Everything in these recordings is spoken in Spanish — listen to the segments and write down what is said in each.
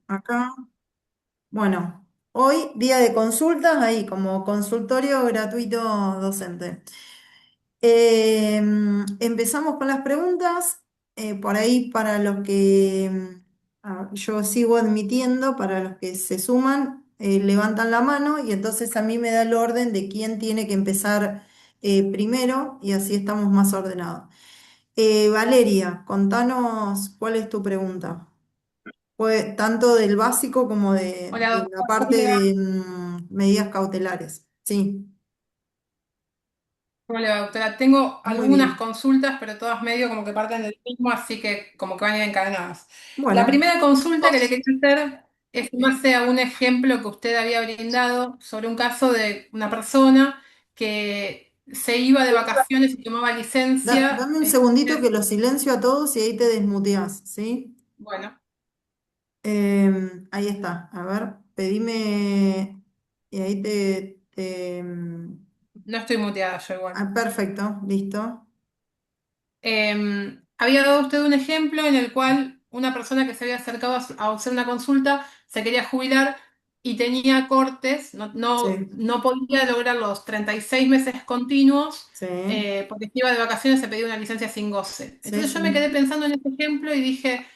Acá, bueno, hoy día de consultas, ahí como consultorio gratuito docente. Empezamos con las preguntas, por ahí para los que yo sigo admitiendo, para los que se suman, levantan la mano y entonces a mí me da el orden de quién tiene que empezar primero y así estamos más ordenados. Valeria, contanos cuál es tu pregunta. Tanto del básico como Hola, de la doctora, ¿cómo parte le va? de medidas cautelares. Sí, ¿Cómo le va, doctora? Tengo muy algunas bien. consultas, pero todas medio como que parten del mismo, así que como que van a ir encadenadas. La Bueno, primera consulta que le quería hacer es en base a un ejemplo que usted había brindado sobre un caso de una persona que se iba de vacaciones y tomaba licencia. dame un segundito que lo silencio a todos y ahí te desmuteás, ¿sí? Bueno, Ahí está. A ver, pedime y ahí no estoy muteada yo igual. perfecto, listo. Había dado usted un ejemplo en el cual una persona que se había acercado a hacer una consulta se quería jubilar y tenía cortes, Sí, no podía lograr los 36 meses continuos sí, porque se iba de vacaciones, se pedía una licencia sin goce. sí, Entonces yo me sí, quedé pensando en ese ejemplo y dije,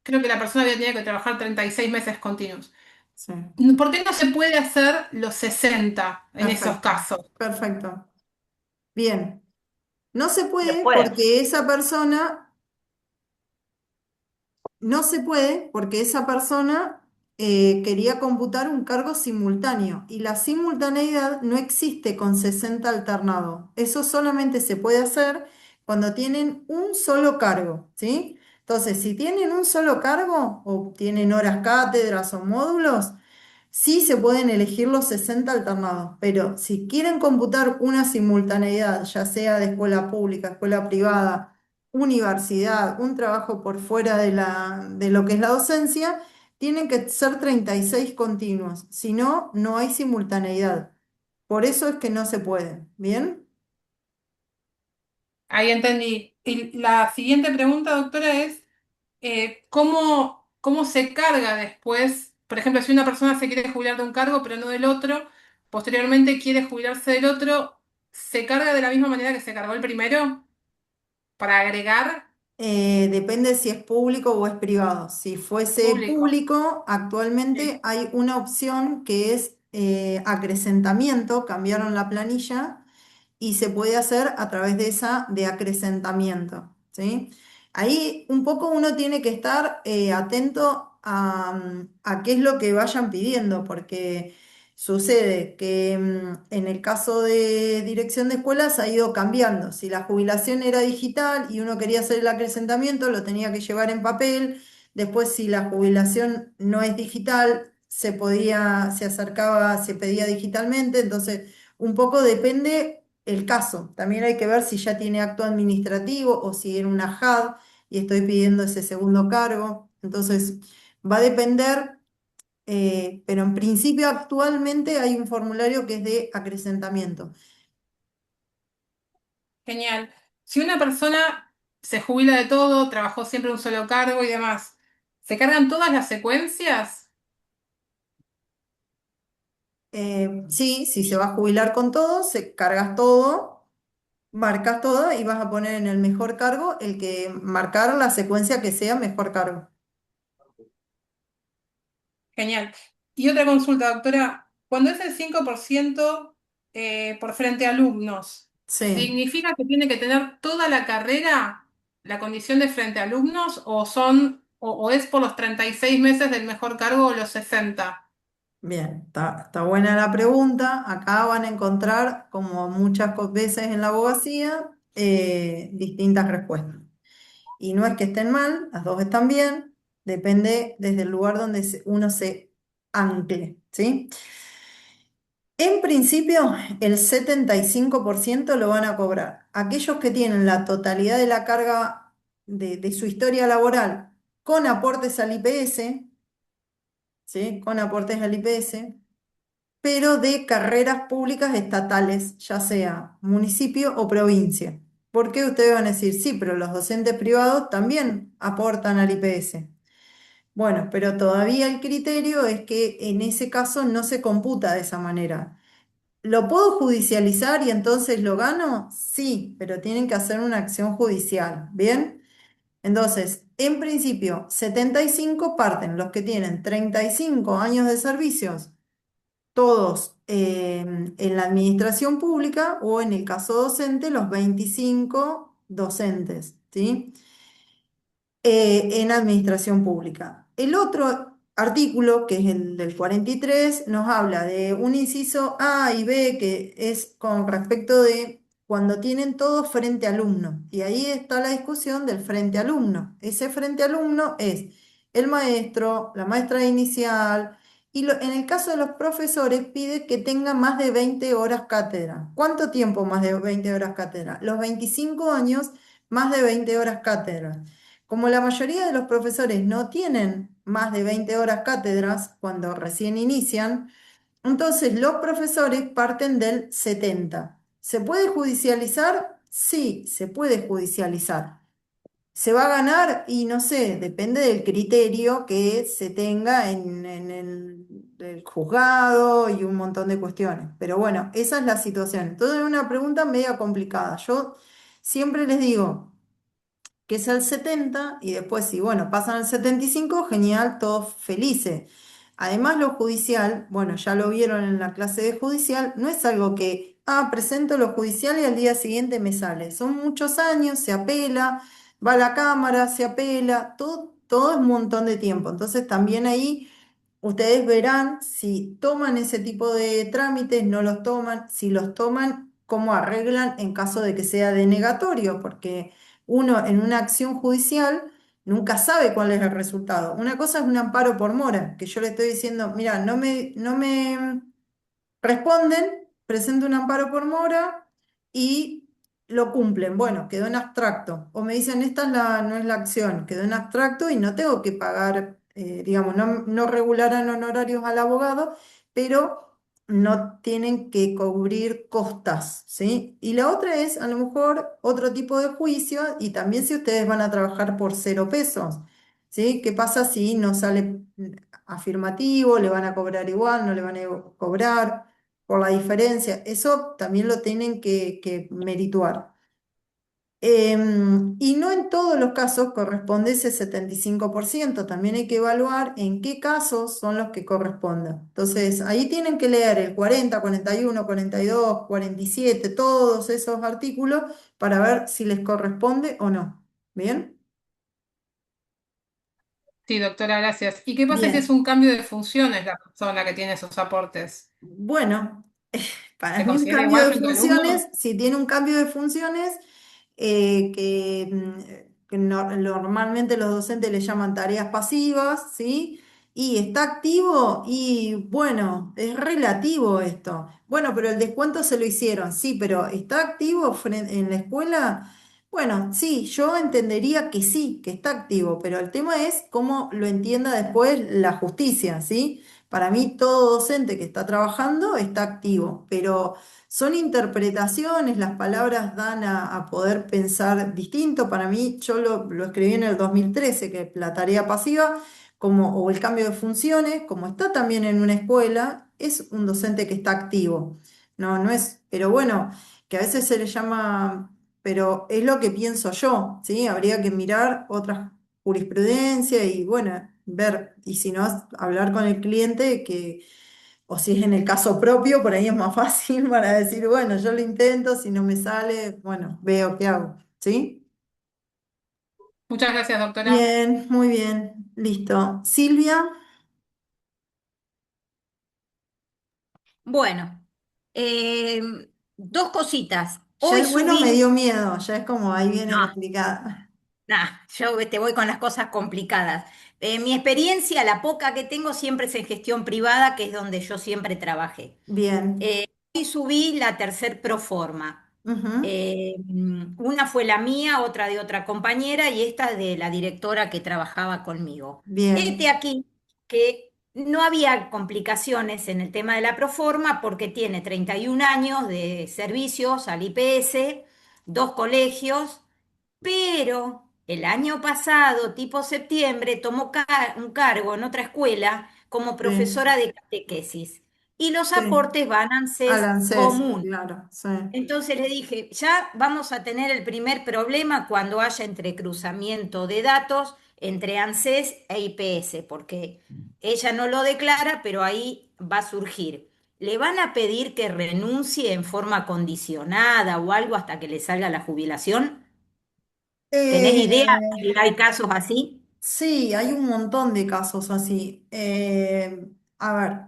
creo que la persona había tenido que trabajar 36 meses continuos. sí. ¿Por qué no se puede hacer los 60 en esos Perfecto, casos? perfecto. Bien. No se puede Después. porque esa persona No se puede porque esa persona quería computar un cargo simultáneo y la simultaneidad no existe con 60 alternado. Eso solamente se puede hacer cuando tienen un solo cargo, ¿sí? Entonces, si tienen un solo cargo o tienen horas cátedras o módulos, sí se pueden elegir los 60 alternados, pero si quieren computar una simultaneidad, ya sea de escuela pública, escuela privada, universidad, un trabajo por fuera de lo que es la docencia, tienen que ser 36 continuos, si no, no hay simultaneidad. Por eso es que no se puede. ¿Bien? Ahí entendí. Y la siguiente pregunta, doctora, es... cómo se carga después. Por ejemplo, si una persona se quiere jubilar de un cargo pero no del otro, posteriormente quiere jubilarse del otro, ¿se carga de la misma manera que se cargó el primero para agregar Depende si es público o es privado. Si fuese público? público, Sí. actualmente hay una opción que es acrecentamiento, cambiaron la planilla y se puede hacer a través de esa de acrecentamiento, ¿sí? Ahí un poco uno tiene que estar atento a qué es lo que vayan pidiendo, porque sucede que en el caso de dirección de escuelas ha ido cambiando. Si la jubilación era digital y uno quería hacer el acrecentamiento, lo tenía que llevar en papel. Después, si la jubilación no es digital, se acercaba, se pedía digitalmente. Entonces, un poco depende el caso. También hay que ver si ya tiene acto administrativo o si era una JAD y estoy pidiendo ese segundo cargo. Entonces, va a depender, pero en principio actualmente hay un formulario que es de acrecentamiento. Genial. Si una persona se jubila de todo, trabajó siempre en un solo cargo y demás, ¿se cargan todas las secuencias? Sí, si se va a jubilar con todo, se cargas todo, marcas todo y vas a poner en el mejor cargo el que marcar la secuencia que sea mejor cargo. Genial. Y otra consulta, doctora. Cuando es el 5% por frente a alumnos, Sí. ¿significa que tiene que tener toda la carrera la condición de frente a alumnos o son o es por los 36 meses del mejor cargo o los 60? Bien, está buena la pregunta. Acá van a encontrar, como muchas veces en la abogacía, distintas respuestas. Y no es que estén mal, las dos están bien, depende desde el lugar donde uno se ancle, ¿sí? En principio, el 75% lo van a cobrar. Aquellos que tienen la totalidad de la carga de su historia laboral con aportes al IPS, ¿sí? Con aportes al IPS, pero de carreras públicas estatales, ya sea municipio o provincia. Porque ustedes van a decir, sí, pero los docentes privados también aportan al IPS. Bueno, pero todavía el criterio es que en ese caso no se computa de esa manera. ¿Lo puedo judicializar y entonces lo gano? Sí, pero tienen que hacer una acción judicial. ¿Bien? Entonces, en principio, 75 parten los que tienen 35 años de servicios, todos en la administración pública o en el caso docente, los 25 docentes, ¿sí? En administración pública. El otro artículo, que es el del 43, nos habla de un inciso A y B, que es con respecto de cuando tienen todo frente alumno. Y ahí está la discusión del frente alumno. Ese frente alumno es el maestro, la maestra inicial, y en el caso de los profesores pide que tengan más de 20 horas cátedra. ¿Cuánto tiempo más de 20 horas cátedra? Los 25 años más de 20 horas cátedra. Como la mayoría de los profesores no tienen más de 20 horas cátedras cuando recién inician, entonces los profesores parten del 70. ¿Se puede judicializar? Sí, se puede judicializar. ¿Se va a ganar? Y no sé, depende del criterio que se tenga en el juzgado y un montón de cuestiones. Pero bueno, esa es la situación. Entonces es una pregunta media complicada. Yo siempre les digo que es el 70, y después si, bueno, pasan al 75, genial, todos felices. Además, lo judicial, bueno, ya lo vieron en la clase de judicial, no es algo que, presento lo judicial y al día siguiente me sale. Son muchos años, se apela, va a la cámara, se apela, todo es un montón de tiempo. Entonces, también ahí ustedes verán si toman ese tipo de trámites, no los toman, si los toman, cómo arreglan en caso de que sea denegatorio, porque uno en una acción judicial nunca sabe cuál es el resultado. Una cosa es un amparo por mora, que yo le estoy diciendo, mira, no me responden, presento un amparo por mora y lo cumplen. Bueno, quedó en abstracto. O me dicen, esta no es la acción, quedó en abstracto y no tengo que pagar, digamos, no regularán honorarios al abogado, pero no tienen que cubrir costas, ¿sí? Y la otra es, a lo mejor, otro tipo de juicio y también si ustedes van a trabajar por 0 pesos. ¿Sí? ¿Qué pasa si no sale afirmativo? ¿Le van a cobrar igual? ¿No le van a cobrar? Por la diferencia. Eso también lo tienen que merituar. Y no en todos los casos corresponde ese 75%. También hay que evaluar en qué casos son los que corresponden. Entonces, ahí tienen que leer el 40, 41, 42, 47, todos esos artículos para ver si les corresponde o no. ¿Bien? Sí, doctora, gracias. ¿Y qué pasa si es Bien. un cambio de funciones la persona que tiene esos aportes? Bueno, para ¿Se mí un considera cambio igual de frente al alumno? funciones, si tiene un cambio de funciones, que normalmente los docentes le llaman tareas pasivas, ¿sí? Y está activo y bueno, es relativo esto. Bueno, pero el descuento se lo hicieron, sí, pero ¿está activo en la escuela? Bueno, sí, yo entendería que sí, que está activo, pero el tema es cómo lo entienda después la justicia, ¿sí? Para mí, todo docente que está trabajando está activo, pero son interpretaciones, las palabras dan a poder pensar distinto. Para mí, yo lo escribí en el 2013, que la tarea pasiva, o el cambio de funciones, como está también en una escuela, es un docente que está activo. No es, pero bueno, que a veces se le llama, pero es lo que pienso yo, ¿sí? Habría que mirar otras jurisprudencia y bueno, ver, y si no, hablar con el cliente o si es en el caso propio, por ahí es más fácil para decir, bueno, yo lo intento, si no me sale, bueno, veo qué hago, ¿sí? Muchas gracias, doctora. Bien, muy bien, listo. Silvia, Bueno, eh, dos cositas. ya Hoy el bueno me subí, dio miedo, ya es como ahí viene no, complicada. yo te voy con las cosas complicadas. Mi experiencia, la poca que tengo, siempre es en gestión privada, que es donde yo siempre trabajé. Bien, Hoy subí la tercer proforma. ujú, Una fue la mía, otra de otra compañera y esta de la directora que trabajaba conmigo. Este bien, aquí que no había complicaciones en el tema de la proforma porque tiene 31 años de servicios al IPS, dos colegios, pero El año pasado, tipo septiembre, tomó un cargo en otra escuela como Sí, profesora de catequesis y los sí. aportes van a Al ANSES ANSES, común. claro, sí. Entonces le dije, ya vamos a tener el primer problema cuando haya entrecruzamiento de datos entre ANSES e IPS, porque ella no lo declara, pero ahí va a surgir. ¿Le van a pedir que renuncie en forma condicionada o algo hasta que le salga la jubilación? ¿Tenés idea Eh, si hay casos así? sí, hay un montón de casos así. A ver.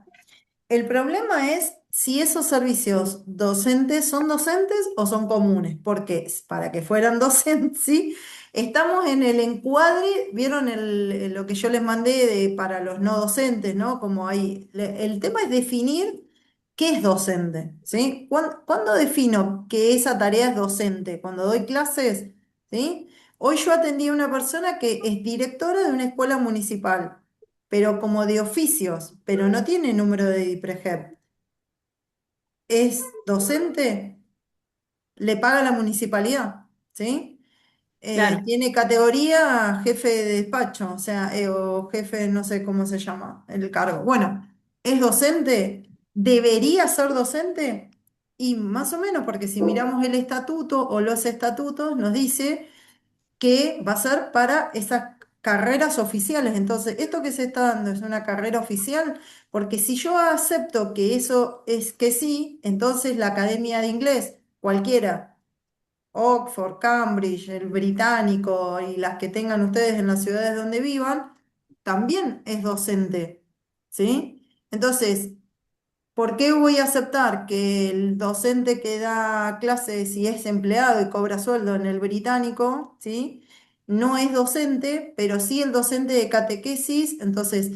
El problema es si esos servicios docentes son docentes o son comunes, porque para que fueran docentes, sí, estamos en el encuadre, vieron lo que yo les mandé para los no docentes, ¿no? Como ahí, el tema es definir qué es docente, ¿sí? ¿Cuándo defino que esa tarea es docente? Cuando doy clases, ¿sí? Hoy yo atendí a una persona que es directora de una escuela municipal pero como de oficios, pero no tiene número de DIPREJEP. Es docente, le paga la municipalidad, ¿sí? Claro. Tiene categoría jefe de despacho, o sea, o jefe, no sé cómo se llama el cargo. Bueno, ¿es docente? ¿Debería ser docente? Y más o menos, porque si miramos el estatuto o los estatutos, nos dice que va a ser para esas carreras oficiales. Entonces, esto que se está dando es una carrera oficial, porque si yo acepto que eso es que sí, entonces la Academia de Inglés, cualquiera, Oxford, Cambridge, el británico y las que tengan ustedes en las ciudades donde vivan, también es docente, ¿sí? Entonces, ¿por qué voy a aceptar que el docente que da clases y es empleado y cobra sueldo en el británico, ¿sí? No es docente, pero sí el docente de catequesis. Entonces,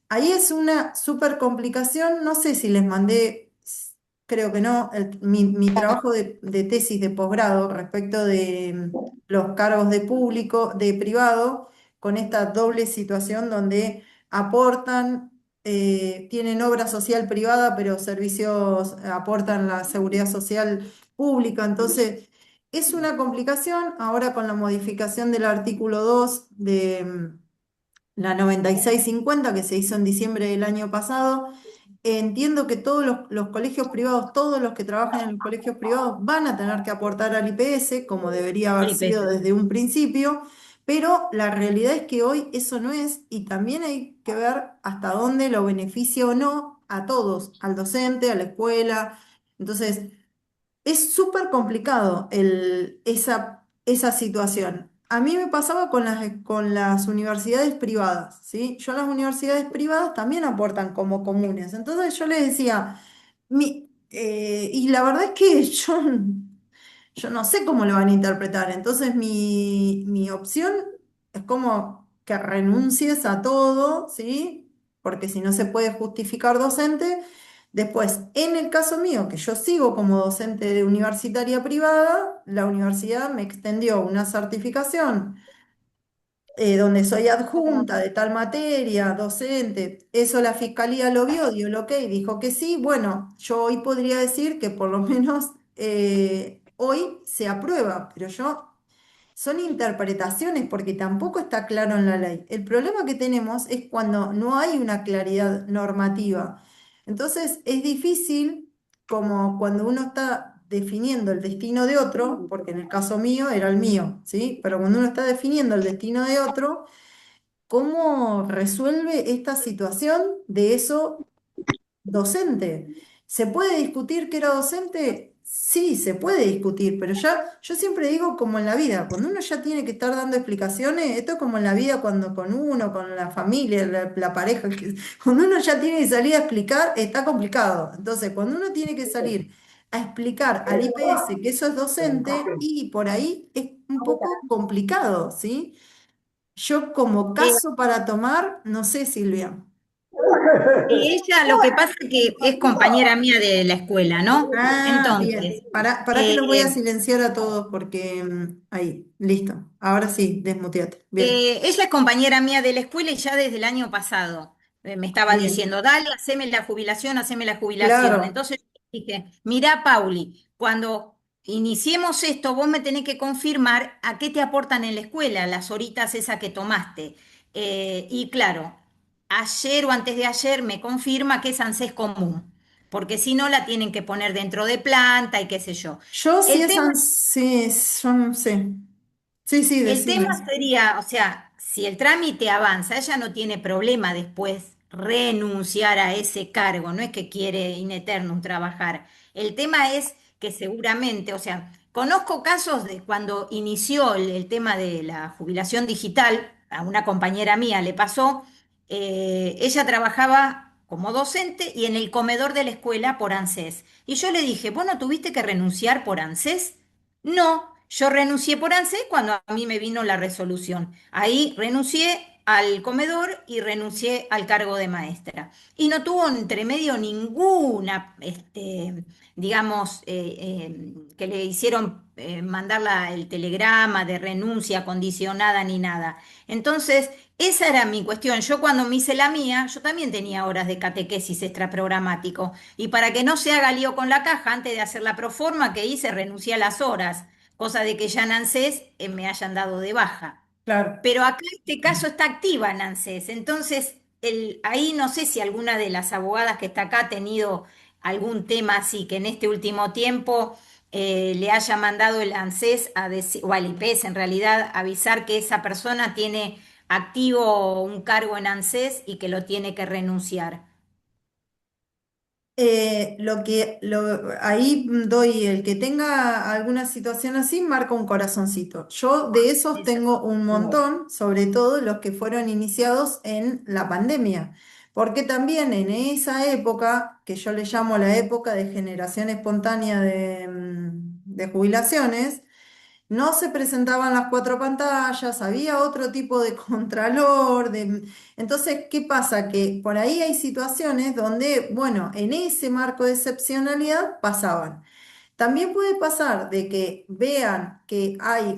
ahí es una súper complicación. No sé si les mandé, creo que no, mi trabajo de tesis de posgrado respecto de los cargos de público, de privado, con esta doble situación donde aportan tienen obra social privada, pero servicios aportan la seguridad social pública. Entonces, es una complicación ahora con la modificación del artículo 2 de la 9650 que se hizo en diciembre del año pasado. Entiendo que todos los colegios privados, todos los que trabajan en los colegios privados van a tener que aportar al IPS, como debería haber Al sido IPS. desde un principio, pero la realidad es que hoy eso no es y también hay que ver hasta dónde lo beneficia o no a todos, al docente, a la escuela. Entonces, es súper complicado esa situación. A mí me pasaba con las universidades privadas, ¿sí? Yo las universidades privadas también aportan como comunes. Entonces yo les decía, y la verdad es que yo no sé cómo lo van a interpretar. Entonces mi opción es como que renuncies a todo, ¿sí? Porque si no se puede justificar docente. Después, en el caso mío, que yo sigo como docente de universitaria privada, la universidad me extendió una certificación donde soy adjunta de tal materia, docente. Eso la fiscalía lo vio, dio el ok, dijo que sí. Bueno, yo hoy podría decir que por lo menos hoy se aprueba, pero yo son interpretaciones porque tampoco está claro en la ley. El problema que tenemos es cuando no hay una claridad normativa. Entonces es difícil, como cuando uno está definiendo el destino de otro, porque en el caso mío era el mío, ¿sí? Pero cuando uno está definiendo el destino de otro, ¿cómo resuelve esta situación de eso docente? ¿Se puede discutir que era docente? Sí, se puede discutir, pero ya yo siempre digo como en la vida, cuando uno ya tiene que estar dando explicaciones, esto es como en la vida cuando con uno, con la familia, la pareja, cuando uno ya tiene que salir a explicar, está complicado. Entonces, cuando uno tiene que salir a explicar al IPS que eso es docente, y por ahí es un poco complicado, ¿sí? Yo como Eh, caso para tomar, no sé, Silvia. ella lo que pasa es que es compañera mía de la escuela, ¿no? Ah, Entonces, bien. Para que eh, los voy a silenciar a todos porque ahí, listo. Ahora sí, desmuteate. Bien, ella es compañera mía de la escuela y ya desde el año pasado me estaba bien. diciendo, dale, haceme la jubilación, haceme la jubilación. Claro, Entonces dije, mirá, Pauli, cuando iniciemos esto, vos me tenés que confirmar a qué te aportan en la escuela, las horitas esas que tomaste. Y claro, ayer o antes de ayer me confirma que es ANSES común, porque si no la tienen que poner dentro de planta y qué sé yo. Yo sí El es, tema sí, yo no sé. Sí, sí, El tema decime. sería, o sea, si el trámite avanza, ella no tiene problema después renunciar a ese cargo, no es que quiere in eternum trabajar. El tema es que seguramente, o sea, conozco casos de cuando inició el tema de la jubilación digital, a una compañera mía le pasó, ella trabajaba como docente y en el comedor de la escuela por ANSES. Y yo le dije, ¿vos no tuviste que renunciar por ANSES? No, yo renuncié por ANSES cuando a mí me vino la resolución. Ahí renuncié al comedor y renuncié al cargo de maestra. Y no tuvo entre medio ninguna, digamos, que le hicieron mandar el telegrama de renuncia condicionada ni nada. Entonces, esa era mi cuestión. Yo cuando me hice la mía, yo también tenía horas de catequesis extraprogramático. Y para que no se haga lío con la caja, antes de hacer la proforma que hice, renuncié a las horas, cosa de que ya en ANSES me hayan dado de baja. Claro. Pero acá este caso está activa en ANSES, entonces ahí no sé si alguna de las abogadas que está acá ha tenido algún tema así, que en este último tiempo le haya mandado el ANSES a decir, o al IPS en realidad, avisar que esa persona tiene activo un cargo en ANSES y que lo tiene que renunciar. Ahí doy el que tenga alguna situación así, marca un corazoncito. Yo de esos Esa- tengo un montón, sobre todo los que fueron iniciados en la pandemia, porque también en esa época, que yo le llamo la época de generación espontánea de jubilaciones, no se presentaban las cuatro pantallas, había otro tipo de contralor. Entonces, ¿qué pasa? Que por ahí hay situaciones donde, bueno, en ese marco de excepcionalidad pasaban. También puede pasar de que vean que hay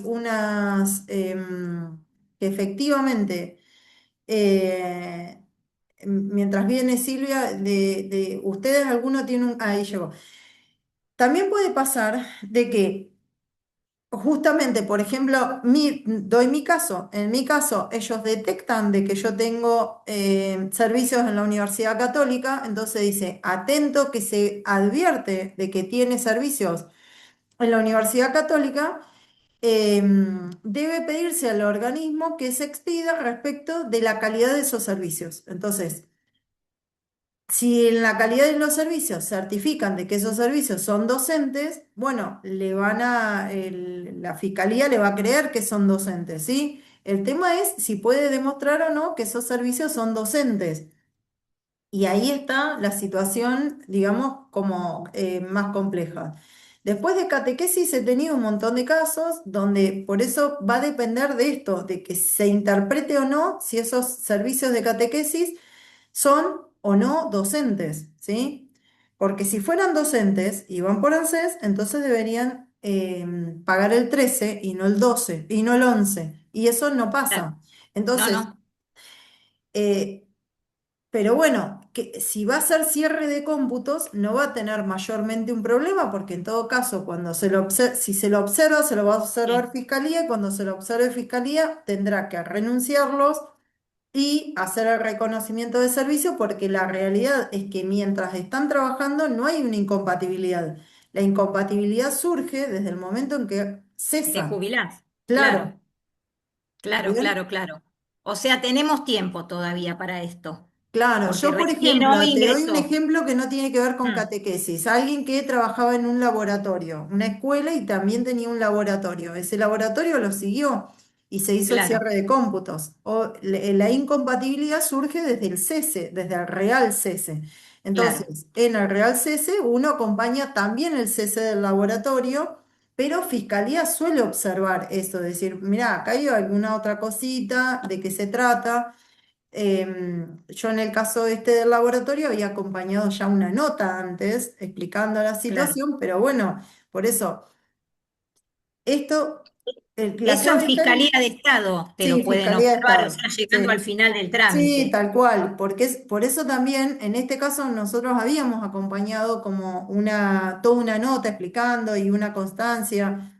que efectivamente, mientras viene Silvia, de ustedes alguno tiene un, ahí llegó. También puede pasar de que justamente, por ejemplo, doy mi caso. En mi caso, ellos detectan de que yo tengo servicios en la Universidad Católica, entonces dice, atento que se advierte de que tiene servicios en la Universidad Católica, debe pedirse al organismo que se expida respecto de la calidad de esos servicios. Entonces, si en la calidad de los servicios certifican de que esos servicios son docentes, bueno, la fiscalía le va a creer que son docentes, ¿sí? El tema es si puede demostrar o no que esos servicios son docentes. Y ahí está la situación, digamos, como más compleja. Después de catequesis he tenido un montón de casos donde por eso va a depender de esto, de que se interprete o no si esos servicios de catequesis son o no docentes, ¿sí? Porque si fueran docentes y van por ANSES, entonces deberían pagar el 13 y no el 12 y no el 11. Y eso no Claro. pasa. No, Entonces, no, eh, pero bueno, que si va a ser cierre de cómputos, no va a tener mayormente un problema, porque en todo caso, si se lo observa, se lo va a observar sí, Fiscalía, y cuando se lo observe Fiscalía, tendrá que renunciarlos y hacer el reconocimiento de servicio, porque la realidad es que mientras están trabajando no hay una incompatibilidad. La incompatibilidad surge desde el momento en que te cesan. jubilás. Claro, Claro, claro, ¿bien? claro, claro. O sea, tenemos tiempo todavía para esto, Claro, porque yo por recién ejemplo, hoy te doy un ingresó. ejemplo que no tiene que ver con Mm, catequesis. Alguien que trabajaba en un laboratorio, una escuela y también tenía un laboratorio. Ese laboratorio lo siguió y se hizo el claro, cierre de cómputos. La incompatibilidad surge desde el cese, desde el real cese. claro, Entonces, en el real cese uno acompaña también el cese del laboratorio, pero Fiscalía suele observar eso, decir, mira, acá hay alguna otra cosita, ¿de qué se trata? Yo en el caso este del laboratorio había acompañado ya una nota antes explicando la claro. situación, pero bueno, por eso, esto La Eso en clave está Fiscalía en, de Estado te lo sí, pueden Fiscalía de observar, o Estado, sea, llegando al sí. final del Sí, trámite. tal cual, porque por eso también en este caso nosotros habíamos acompañado como toda una nota explicando y una constancia.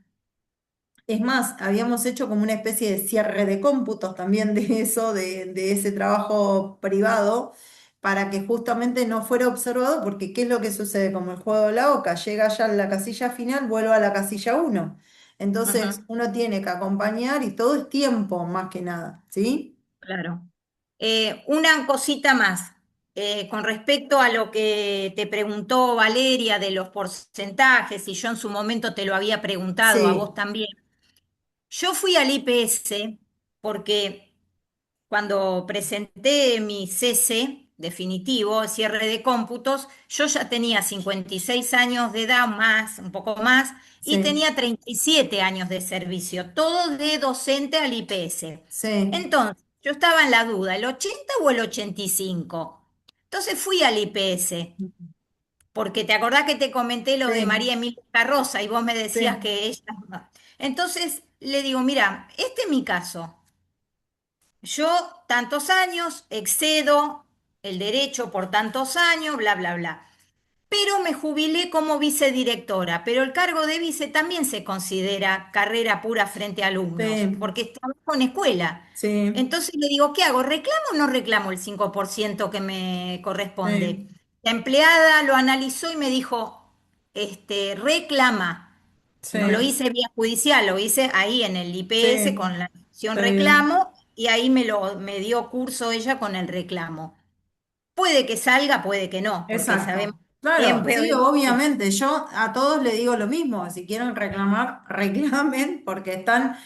Es más, habíamos hecho como una especie de cierre de cómputos también de eso, de ese trabajo privado, para que justamente no fuera observado, porque ¿qué es lo que sucede? Como el juego de la oca, llega ya a la casilla final, vuelve a la casilla uno. Entonces Ujú, uno tiene que acompañar y todo es tiempo más que nada, ¿sí? claro. Una cosita más, con respecto a lo que te preguntó Valeria de los porcentajes, y yo en su momento te lo había preguntado a vos Sí, también. Yo fui al IPS porque cuando presenté mi cese definitivo, cierre de cómputos, yo ya tenía 56 años de edad, más, un poco más, y sí, tenía 37 años de servicio, todo de docente al IPS. sí, Entonces, yo estaba en la duda, ¿el 80 o el 85? Entonces fui al IPS, porque te acordás que te comenté lo de sí, María Emilia Carroza y vos me decías sí, que ella... Entonces le digo, mira, este es mi caso. Yo tantos años, excedo el derecho por tantos años, bla, bla, bla. Pero me jubilé como vicedirectora, pero el cargo de vice también se considera carrera pura frente a alumnos, sí, porque trabajo en escuela. sí, Entonces le digo, ¿qué hago? ¿Reclamo o no reclamo el 5% que me corresponde? sí, La empleada lo analizó y me dijo, reclama. No lo sí, hice vía judicial, lo hice ahí en el IPS sí, con la acción está bien. reclamo y ahí me dio curso ella con el reclamo. Puede que salga, puede que no, porque sabemos Exacto. Claro, siempre sí, hoy. obviamente. Yo a todos les digo lo mismo. Si quieren reclamar, reclamen porque están,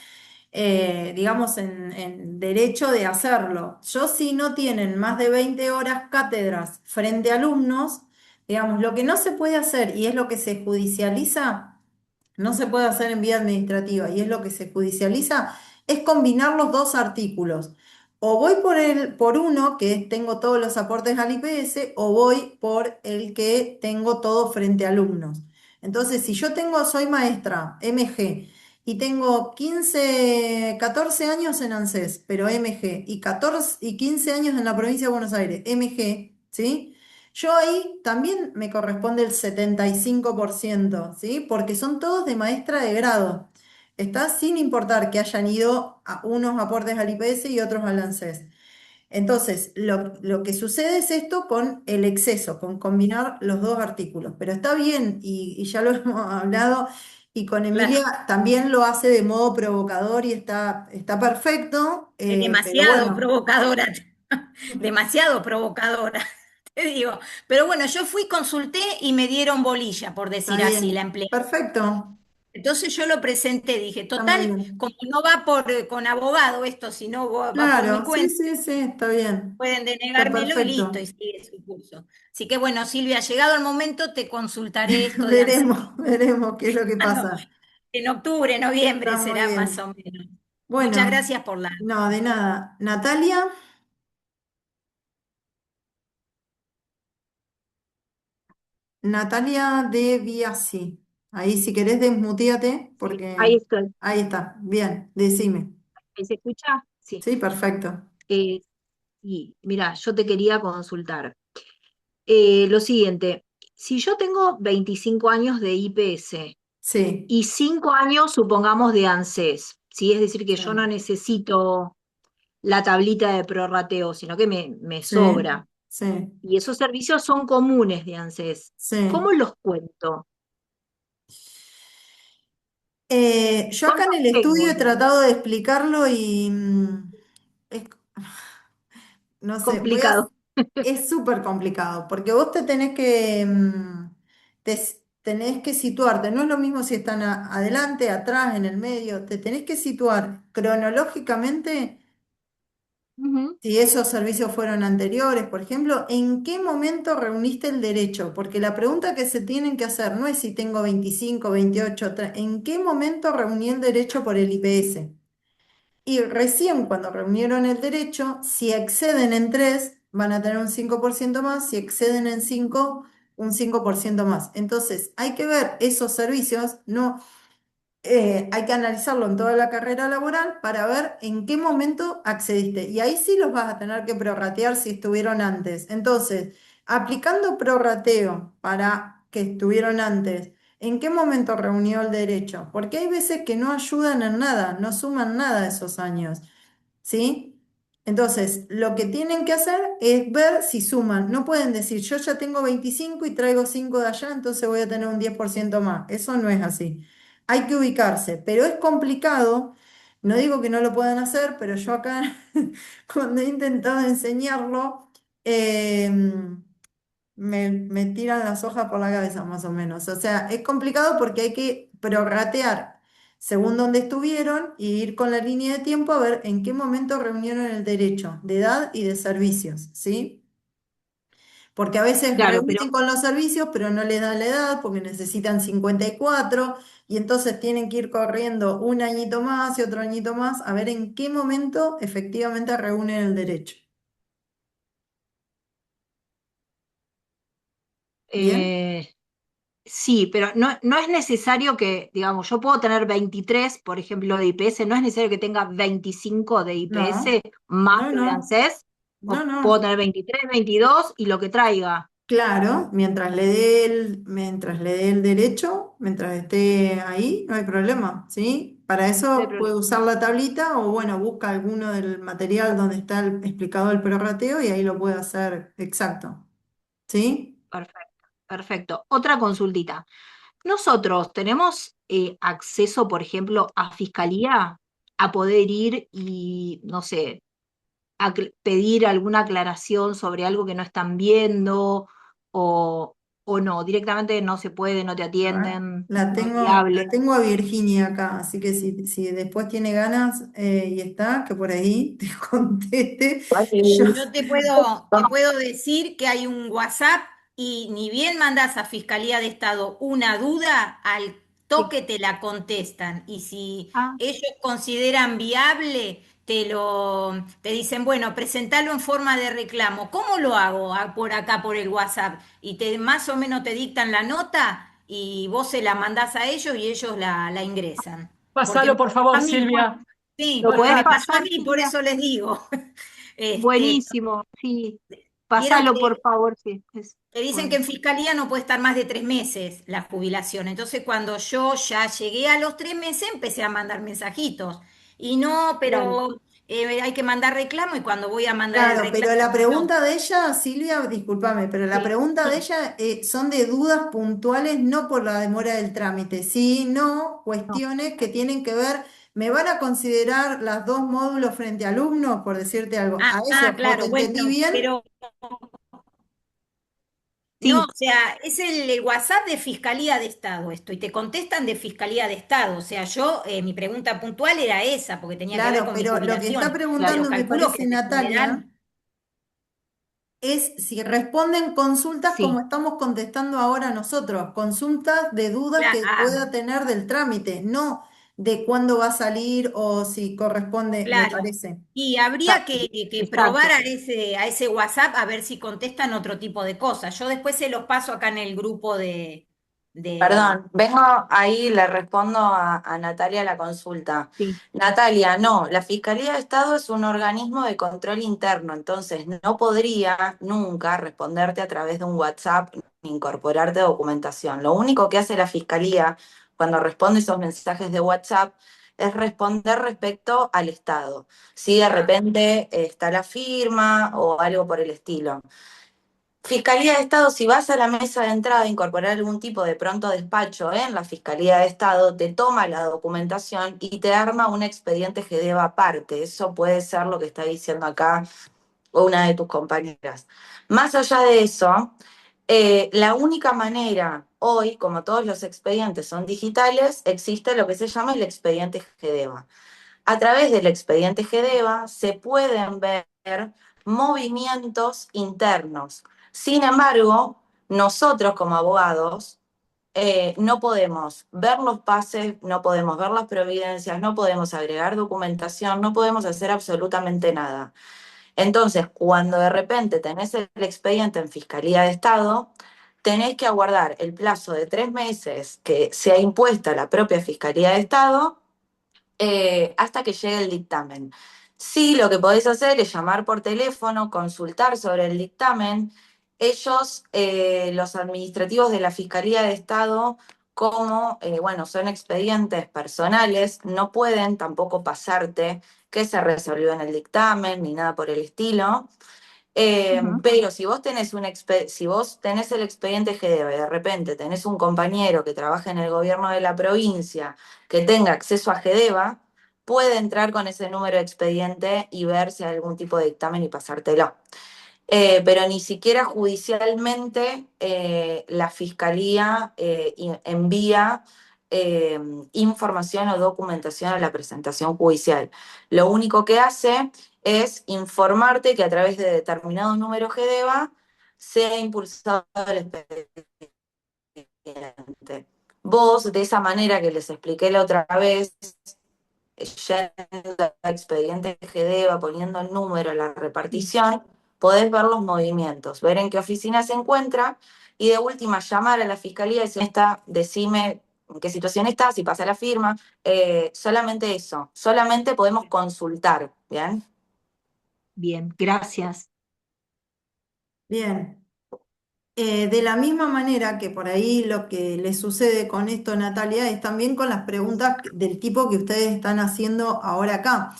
digamos, en derecho de hacerlo. Yo si no tienen más de 20 horas cátedras frente a alumnos, digamos, lo que no se puede hacer y es lo que se judicializa. No se puede hacer en vía administrativa y es lo que se judicializa, es combinar los dos artículos. O voy por uno que tengo todos los aportes al IPS o voy por el que tengo todo frente a alumnos. Entonces, si yo soy maestra MG y tengo 15 14 años en ANSES, pero MG, y 14 y 15 años en la provincia de Buenos Aires, MG, ¿sí? Yo ahí también me corresponde el 75%, ¿sí? Porque son todos de maestra de grado. Está sin importar que hayan ido a unos aportes al IPS y otros al ANSES. Entonces, lo que sucede es esto con el exceso, con combinar los dos artículos. Pero está bien, y ya lo hemos hablado, y con Claro, Emilia también lo hace de modo provocador y está perfecto, es pero demasiado bueno, provocadora, demasiado provocadora, te digo. Pero bueno, yo fui, consulté y me dieron bolilla, por está decir así, la bien. empleada. Perfecto, Entonces yo lo presenté, dije, está muy total, bien. como no va con abogado esto, sino va por mi Claro, sí, cuenta, sí, sí, está bien. pueden Está denegármelo y listo, y perfecto. sigue su curso. Así que bueno, Silvia, llegado el momento, te consultaré esto de ANSES. Veremos, veremos qué es lo que Cuando- pasa. En octubre, noviembre Está muy será más bien. o menos. Muchas Bueno, gracias por la... no, de nada. Natalia, Natalia de Biasi. Ahí si querés desmuteate, Sí, ahí porque estoy. ahí está. Bien, decime. ¿Ahí se escucha? Sí. Sí, perfecto. Eh, sí, mira, yo te quería consultar. Lo siguiente, si yo tengo 25 años de IPS Sí, y 5 años, supongamos, de ANSES, ¿sí? Es decir, que yo no sí, necesito la tablita de prorrateo, sino que me sí, sobra. sí, Y esos servicios son comunes de ANSES. ¿Cómo sí. los cuento? Yo acá en ¿Cuántos el tengo estudio he en ANSES? tratado de explicarlo y es no sé, Complicado. es súper complicado, porque vos te tenés tenés que situarte, no es lo mismo si están adelante, atrás, en el medio, te tenés que situar cronológicamente, Ujú. si esos servicios fueron anteriores, por ejemplo, en qué momento reuniste el derecho, porque la pregunta que se tienen que hacer no es si tengo 25, 28, en qué momento reuní el derecho por el IPS. Y recién cuando reunieron el derecho, si exceden en 3 van a tener un 5% más, si exceden en 5 un 5% más. Entonces, hay que ver esos servicios, no, hay que analizarlo en toda la carrera laboral para ver en qué momento accediste. Y ahí sí los vas a tener que prorratear si estuvieron antes. Entonces, aplicando prorrateo para que estuvieron antes, ¿en qué momento reunió el derecho? Porque hay veces que no ayudan en nada, no suman nada esos años. ¿Sí? Entonces, lo que tienen que hacer es ver si suman. No pueden decir, yo ya tengo 25 y traigo 5 de allá, entonces voy a tener un 10% más. Eso no es así. Hay que ubicarse, pero es complicado. No digo que no lo puedan hacer, pero yo acá, cuando he intentado enseñarlo, me tiran las hojas por la cabeza, más o menos. O sea, es complicado porque hay que prorratear según dónde estuvieron y ir con la línea de tiempo a ver en qué momento reunieron el derecho de edad y de servicios, ¿sí? Porque a veces Claro, pero reúnen con los servicios, pero no les dan la edad porque necesitan 54 y entonces tienen que ir corriendo un añito más y otro añito más a ver en qué momento efectivamente reúnen el derecho. ¿Bien? eh, sí, pero no es necesario que, digamos, yo puedo tener 23, por ejemplo, de IPS, no es necesario que tenga 25 de No, IPS más no, lo de no, ANSES, no, o puedo no. tener 23, 22 y lo que traiga. Claro, mientras le dé el derecho, mientras esté ahí, no hay problema, ¿sí? Para No hay eso puede problema. usar la tablita o bueno, busca alguno del material donde está explicado el prorrateo y ahí lo puede hacer exacto, ¿sí? Perfecto, perfecto. Otra consultita. Nosotros tenemos acceso, por ejemplo, a fiscalía, a poder ir y, no sé, pedir alguna aclaración sobre algo que no están viendo o, o no, directamente no se puede, no te A ver, atienden, la no es tengo, la viable. tengo a Virginia acá, así que si después tiene ganas y está, que por ahí te conteste. Yo, Yo te puedo decir que hay un WhatsApp y ni bien mandas a Fiscalía de Estado una duda, al Sí. toque te la contestan. Y si Ah, ellos consideran viable, te dicen, bueno, presentalo en forma de reclamo. ¿Cómo lo hago por acá por el WhatsApp? Y más o menos te dictan la nota y vos se la mandás a ellos y ellos la ingresan. Porque Pasalo, me por pasó a favor, mí. Silvia. Sí, ¿lo porque podés me Pasá. pasó a pasar, mí, por Silvia? eso les digo. Este, Buenísimo, sí. vieron Pásalo, por que, favor, sí. que dicen que Bueno, en fiscalía no puede estar más de 3 meses la jubilación. Entonces, cuando yo ya llegué a los 3 meses, empecé a mandar mensajitos. Y no, claro. pero hay que mandar reclamo y cuando voy a mandar el claro, pero reclamo, la no. pregunta de ella, Silvia, discúlpame, pero la Sí. pregunta de ella son de dudas puntuales, no por la demora del trámite, sino No. cuestiones que tienen que ver, ¿me van a considerar las dos módulos frente a alumnos, por decirte algo? A eso, ¿o te Claro, entendí bueno, bien? pero no, Sí, o sea, es el WhatsApp de Fiscalía de Estado esto, y te contestan de Fiscalía de Estado. O sea, mi pregunta puntual era esa, porque tenía que ver Claro, con mi pero lo que está jubilación. Pero claro. preguntando, me calculo que parece, Natalia, responderán. es si responden consultas como Sí, estamos contestando ahora nosotros, consultas de dudas que Ah, pueda tener del trámite, no de cuándo va a salir o si corresponde, me claro. parece. Y habría exacto. que probar Exacto. a ese WhatsApp a ver si contestan otro tipo de cosas. Yo después se los paso acá en el grupo de. Perdón, vengo ahí, le respondo a Natalia la consulta. Sí. Natalia, no, la Fiscalía de Estado es un organismo de control interno, entonces no podría nunca responderte a través de un WhatsApp ni incorporarte documentación. Lo único que hace la Fiscalía cuando responde esos mensajes de WhatsApp es responder respecto al Estado. Si de repente está la firma o algo por el estilo. Fiscalía de Estado, si vas a la mesa de entrada a incorporar algún tipo de pronto despacho en la Fiscalía de Estado, te toma la documentación y te arma un expediente GDEVA aparte. Eso puede ser lo que está diciendo acá una de tus compañeras. Más allá de eso, la única manera hoy, como todos los expedientes son digitales, existe lo que se llama el expediente GDEVA. A través del expediente GDEVA se pueden ver movimientos internos. Sin embargo, nosotros como abogados no podemos ver los pases, no podemos ver las providencias, no podemos agregar documentación, no podemos hacer absolutamente nada. Entonces, cuando de repente tenés el expediente en Fiscalía de Estado, tenés que aguardar el plazo de 3 meses que sea impuesta la propia Fiscalía de Estado hasta que llegue el dictamen. Sí, lo que podés hacer es llamar por teléfono, consultar sobre el dictamen. Ellos, los administrativos de la Fiscalía de Estado, como, bueno, son expedientes personales, no pueden tampoco pasarte qué se resolvió en el dictamen ni nada por el estilo. Ujú. Pero si vos tenés si vos tenés el expediente GDEVA y de repente tenés un compañero que trabaja en el gobierno de la provincia que tenga acceso a GDEVA, puede entrar con ese número de expediente y ver si hay algún tipo de dictamen y pasártelo. Pero ni siquiera judicialmente la fiscalía envía eh, información o documentación a la presentación judicial. Lo único que hace es informarte que a través de determinado número GDEVA sea impulsado el expediente. Vos, de esa manera que les expliqué la otra vez, yendo a expediente GDEVA, poniendo el número, la repartición, podés ver los movimientos, ver en qué oficina se encuentra y de última llamar a la fiscalía y decir, decime en qué situación está, si pasa la firma, solamente eso, solamente podemos consultar, ¿bien? Bien, gracias. Bien. De la misma manera que por ahí lo que le sucede con esto, Natalia, es también con las preguntas del tipo que ustedes están haciendo ahora acá.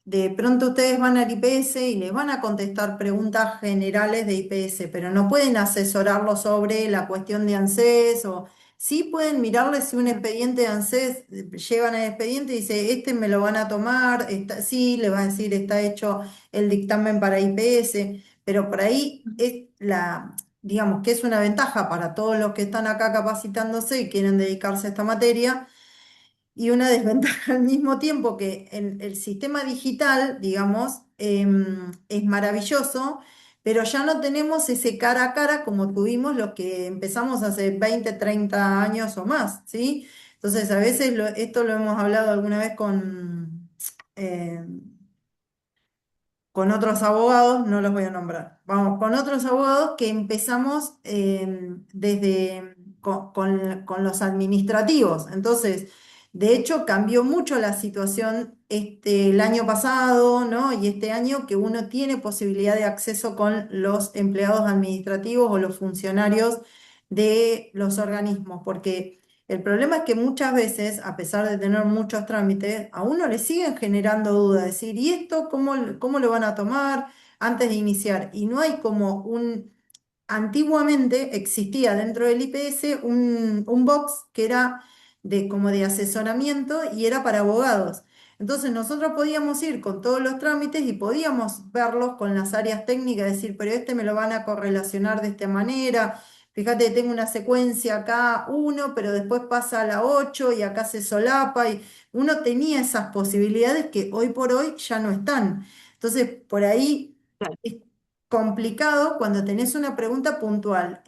De pronto ustedes van al IPS y les van a contestar preguntas generales de IPS, pero no pueden asesorarlos sobre la cuestión de ANSES o sí pueden mirarles si un expediente de ANSES, llevan el expediente y dice, este me lo van a tomar, sí, le va a decir, está hecho el dictamen para IPS, pero por ahí es digamos que es una ventaja para todos los que están acá capacitándose y quieren dedicarse a esta materia y una desventaja al mismo tiempo que el sistema digital, digamos, es maravilloso, pero ya no tenemos ese cara a cara como tuvimos los que empezamos hace 20 30 años o más, ¿sí? Entonces, a veces esto lo hemos hablado alguna vez em, con otros abogados, no los voy a nombrar, vamos, con otros abogados que empezamos con los administrativos. Entonces, de hecho, cambió mucho la situación el año pasado, ¿no? Y este año que uno tiene posibilidad de acceso con los empleados administrativos o los funcionarios de los organismos, porque el problema es que muchas veces, a pesar de tener muchos trámites, a uno le siguen generando dudas, decir, ¿y esto cómo lo van a tomar antes de iniciar? Y no hay como antiguamente existía dentro del IPS un box que era como de asesoramiento y era para abogados. Entonces nosotros podíamos ir con todos los trámites y podíamos verlos con las áreas técnicas, decir, pero este me lo van a correlacionar de esta manera. Fíjate, tengo una secuencia acá 1, pero después pasa a la 8 y acá se solapa. Y uno tenía esas posibilidades que hoy por hoy ya no están. Entonces, por ahí Claro. es complicado cuando tenés una pregunta puntual.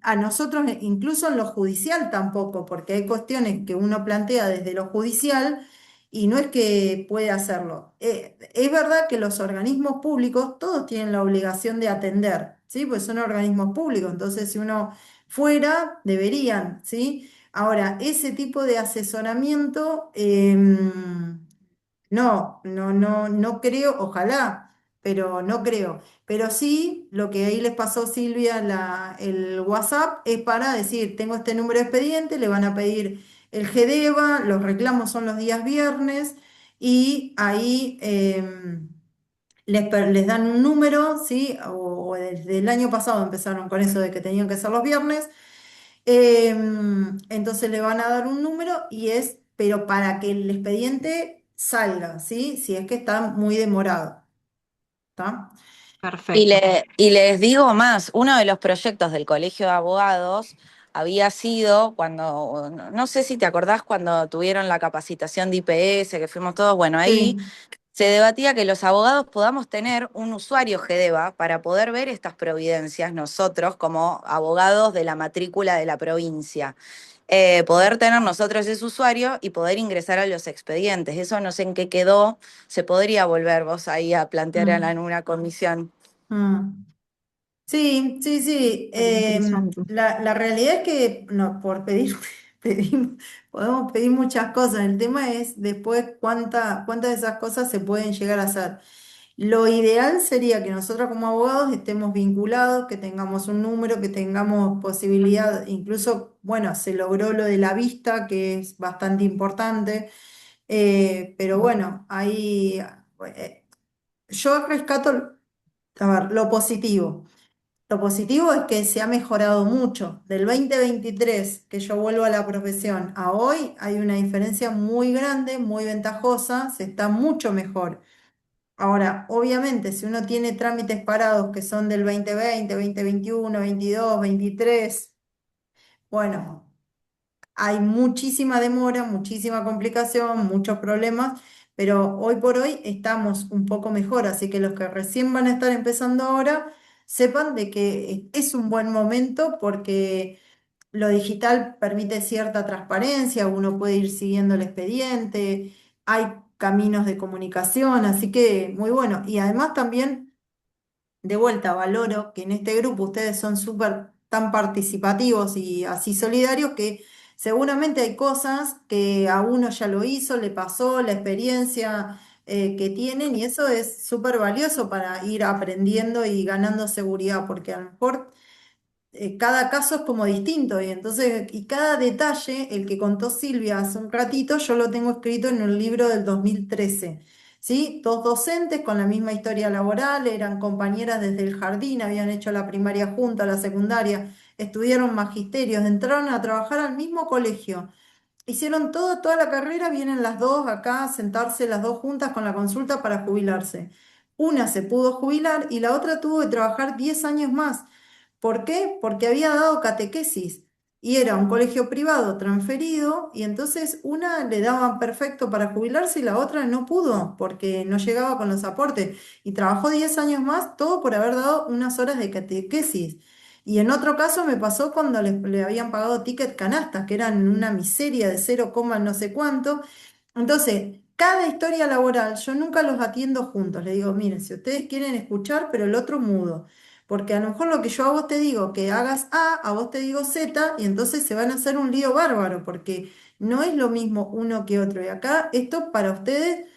A nosotros, incluso en lo judicial tampoco, porque hay cuestiones que uno plantea desde lo judicial y no es que puede hacerlo. Es verdad que los organismos públicos todos tienen la obligación de atender, ¿sí? Pues son organismos públicos, entonces si uno fuera, deberían, ¿sí? Ahora, ese tipo de asesoramiento, no creo, ojalá, pero no creo. Pero sí, lo que ahí les pasó Silvia, el WhatsApp, es para decir, tengo este número de expediente, le van a pedir el GDEVA, los reclamos son los días viernes y ahí les dan un número, ¿sí? O desde el año pasado empezaron con eso de que tenían que ser los viernes. Entonces le van a dar un número pero para que el expediente salga, ¿sí? Si es que está muy demorado, ¿está? Perfecto. Y les digo más, uno de los proyectos del Colegio de Abogados había sido cuando, no sé si te acordás cuando tuvieron la capacitación de IPS, que fuimos todos, bueno, ahí Sí. se debatía que los abogados podamos tener un usuario GDEVA para poder ver estas providencias nosotros como abogados de la matrícula de la provincia. Poder tener nosotros ese usuario y poder ingresar a los expedientes. Eso no sé en qué quedó, se podría volver vos ahí a plantear Mm, en una comisión. mm. Sí, sí, sí. Sería interesante. La realidad es que no, por pedir, podemos pedir muchas cosas. El tema es después cuántas de esas cosas se pueden llegar a hacer. Lo ideal sería que nosotros como abogados estemos vinculados, que tengamos un número, que tengamos posibilidad, incluso, bueno, se logró lo de la vista, que es bastante importante, pero bueno, ahí yo rescato, a ver, lo positivo. Lo positivo es que se ha mejorado mucho. Del 2023, que yo vuelvo a la profesión, a hoy hay una diferencia muy grande, muy ventajosa, se está mucho mejor. Ahora, obviamente, si uno tiene trámites parados que son del 2020, 2021, 22, 23, bueno, hay muchísima demora, muchísima complicación, muchos problemas, pero hoy por hoy estamos un poco mejor, así que los que recién van a estar empezando ahora, sepan de que es un buen momento porque lo digital permite cierta transparencia, uno puede ir siguiendo el expediente, hay caminos de comunicación, así que muy bueno. Y además también de vuelta, valoro que en este grupo ustedes son súper tan participativos y así solidarios que seguramente hay cosas que a uno ya lo hizo, le pasó, la experiencia que tienen y eso es súper valioso para ir aprendiendo y ganando seguridad, porque a lo mejor cada caso es como distinto y entonces, y cada detalle, el que contó Silvia hace un ratito, yo lo tengo escrito en un libro del 2013. ¿Sí? Dos docentes con la misma historia laboral, eran compañeras desde el jardín, habían hecho la primaria junta, la secundaria, estudiaron magisterios, entraron a trabajar al mismo colegio. Hicieron todo, toda la carrera, vienen las dos acá a sentarse las dos juntas con la consulta para jubilarse. Una se pudo jubilar y la otra tuvo que trabajar 10 años más. ¿Por qué? Porque había dado catequesis y era un colegio privado transferido y entonces una le daban perfecto para jubilarse y la otra no pudo porque no llegaba con los aportes y trabajó 10 años más, todo por haber dado unas horas de catequesis. Y en otro caso me pasó cuando le habían pagado ticket canastas, que eran una miseria de 0, no sé cuánto. Entonces, cada historia laboral, yo nunca los atiendo juntos. Le digo, miren, si ustedes quieren escuchar, pero el otro mudo. Porque a lo mejor lo que yo a vos te digo que hagas a vos te digo Z, y entonces se van a hacer un lío bárbaro, porque no es lo mismo uno que otro. Y acá esto para ustedes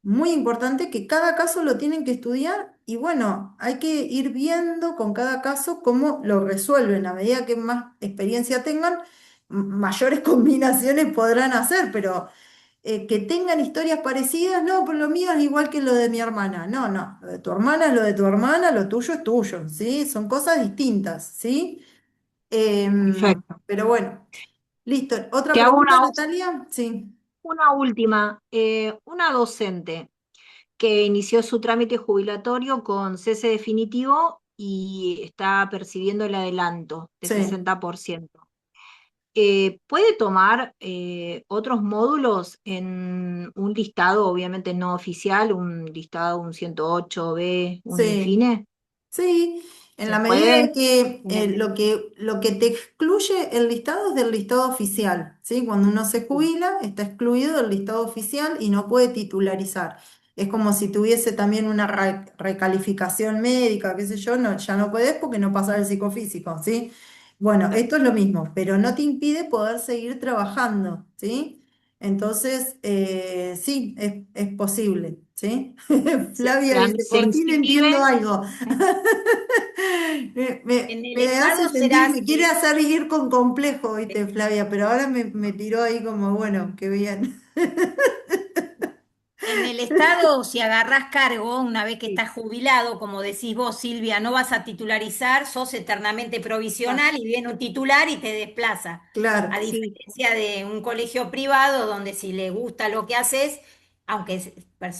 muy importante que cada caso lo tienen que estudiar y bueno, hay que ir viendo con cada caso cómo lo resuelven. A medida que más experiencia tengan, mayores combinaciones podrán hacer, pero que tengan historias parecidas, no, pero lo mío es igual que lo de mi hermana. No, no, lo de tu hermana es lo de tu hermana, lo tuyo es tuyo, ¿sí? Son cosas distintas, ¿sí? Perfecto. Pero bueno, listo. ¿Otra Te hago pregunta, Natalia? Sí, una última. Una docente que inició su trámite jubilatorio con cese definitivo y está percibiendo el adelanto de sí. 60%. ¿Puede tomar otros módulos en un listado, obviamente no oficial, un listado, un 108B, un Sí, INFINE? sí, en ¿Se la medida puede? de que En el- lo que te excluye el listado es del listado oficial, ¿sí? Cuando uno se jubila, está excluido del listado oficial y no puede titularizar. Es como si tuviese también una recalificación médica, qué sé yo, no, ya no podés porque no pasa el psicofísico, ¿sí? Bueno, esto es lo mismo, pero no te impide poder seguir trabajando, ¿sí? Entonces, sí, es posible, ¿sí? Flavia dice, se por fin entiendo inscribe, algo. En el Me hace Estado sentir, será me quiere así. hacer vivir con complejo, ¿viste, Flavia? Pero ahora me tiró ahí como, bueno, qué bien. En el Estado, si agarrás cargo, una vez que sí, estás jubilado, como decís vos, Silvia, no vas a titularizar, sos eternamente claro, provisional y viene un titular y te desplaza. A Claro, sí, diferencia de un colegio privado donde si le gusta lo que haces, aunque es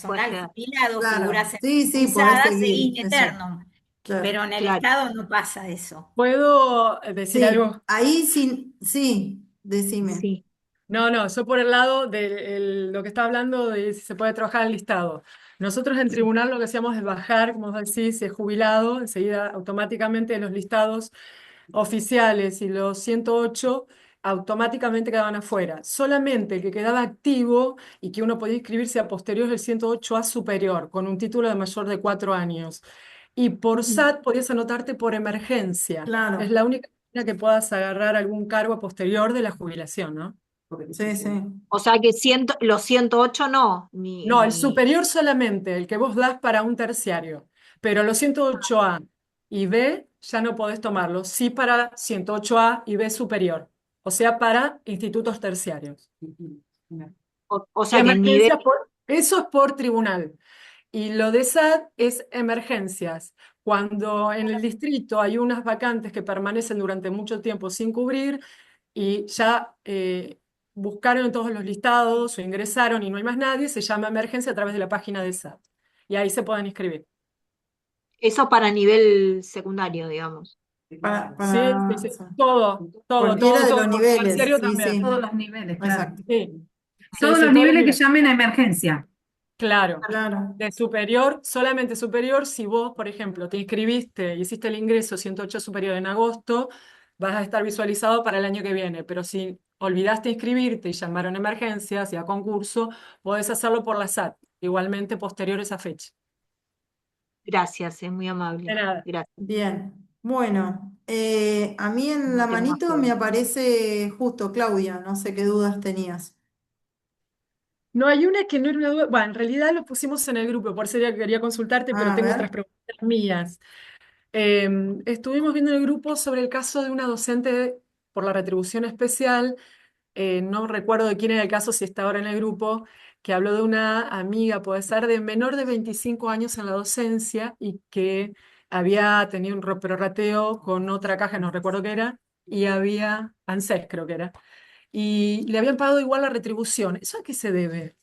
puede personal ser, jubilado, claro. figura Sí, sí, podés centralizada, seguir, seguís eso, eterno. claro. Pero en el claro. Estado no pasa eso. ¿Puedo decir Sí, algo? ahí sí, sí, decime. Sí, No, no, yo por el lado de lo que está hablando de si se puede trabajar en listado. Nosotros en sí, tribunal lo que hacíamos es bajar, como vos decís, si es jubilado, enseguida automáticamente los listados oficiales y los 108 automáticamente quedaban afuera. Solamente el que quedaba activo y que uno podía inscribirse a posterior del 108 a superior, con un título de mayor de 4 años. Y por SAT podías anotarte por emergencia. Es Claro, la única manera que puedas agarrar algún cargo posterior de la jubilación, ¿no? sí, sí. O sea que los 108 no, No, el superior solamente, el que vos das para un terciario. Pero los 108A y B ya no podés tomarlos. Sí para 108A y B superior. O sea, para institutos terciarios. o Y sea que el nivel, emergencias, eso es por tribunal. Y lo de SAT es emergencias. Cuando en el distrito hay unas vacantes que permanecen durante mucho tiempo sin cubrir y ya buscaron en todos los listados o ingresaron y no hay más nadie, se llama emergencia a través de la página de SAT. Y ahí se pueden inscribir. eso para nivel secundario, digamos. Sí, sí, sí. Sí. Todo, Cualquiera de los todo. niveles, Terciario sí, también. sí, Todos los niveles, claro. exacto, Sí, sí, Todos sí, los todos los niveles que niveles. llamen a emergencia. Claro. claro. De superior, solamente superior, si vos, por ejemplo, te inscribiste, hiciste el ingreso 108 superior en agosto, vas a estar visualizado para el año que viene. Pero si olvidaste inscribirte y llamaron a emergencias y a concurso, podés hacerlo por la SAT, igualmente posterior a esa fecha. Gracias, es muy De amable. nada. Gracias. Bien. Bueno, a mí en No la tengo más manito me preguntas. aparece justo Claudia, no sé qué dudas tenías. No, hay una que no era una duda. Bueno, en realidad lo pusimos en el grupo, por eso ya quería consultarte, pero A tengo otras ver, preguntas mías. Estuvimos viendo en el grupo sobre el caso de una docente por la retribución especial. No recuerdo de quién era el caso, si está ahora en el grupo, que habló de una amiga, puede ser, de menor de 25 años en la docencia y que había tenido un prorrateo con otra caja, no recuerdo qué era, y había, ANSES creo que era, y le habían pagado igual la retribución. ¿Eso a qué se debe?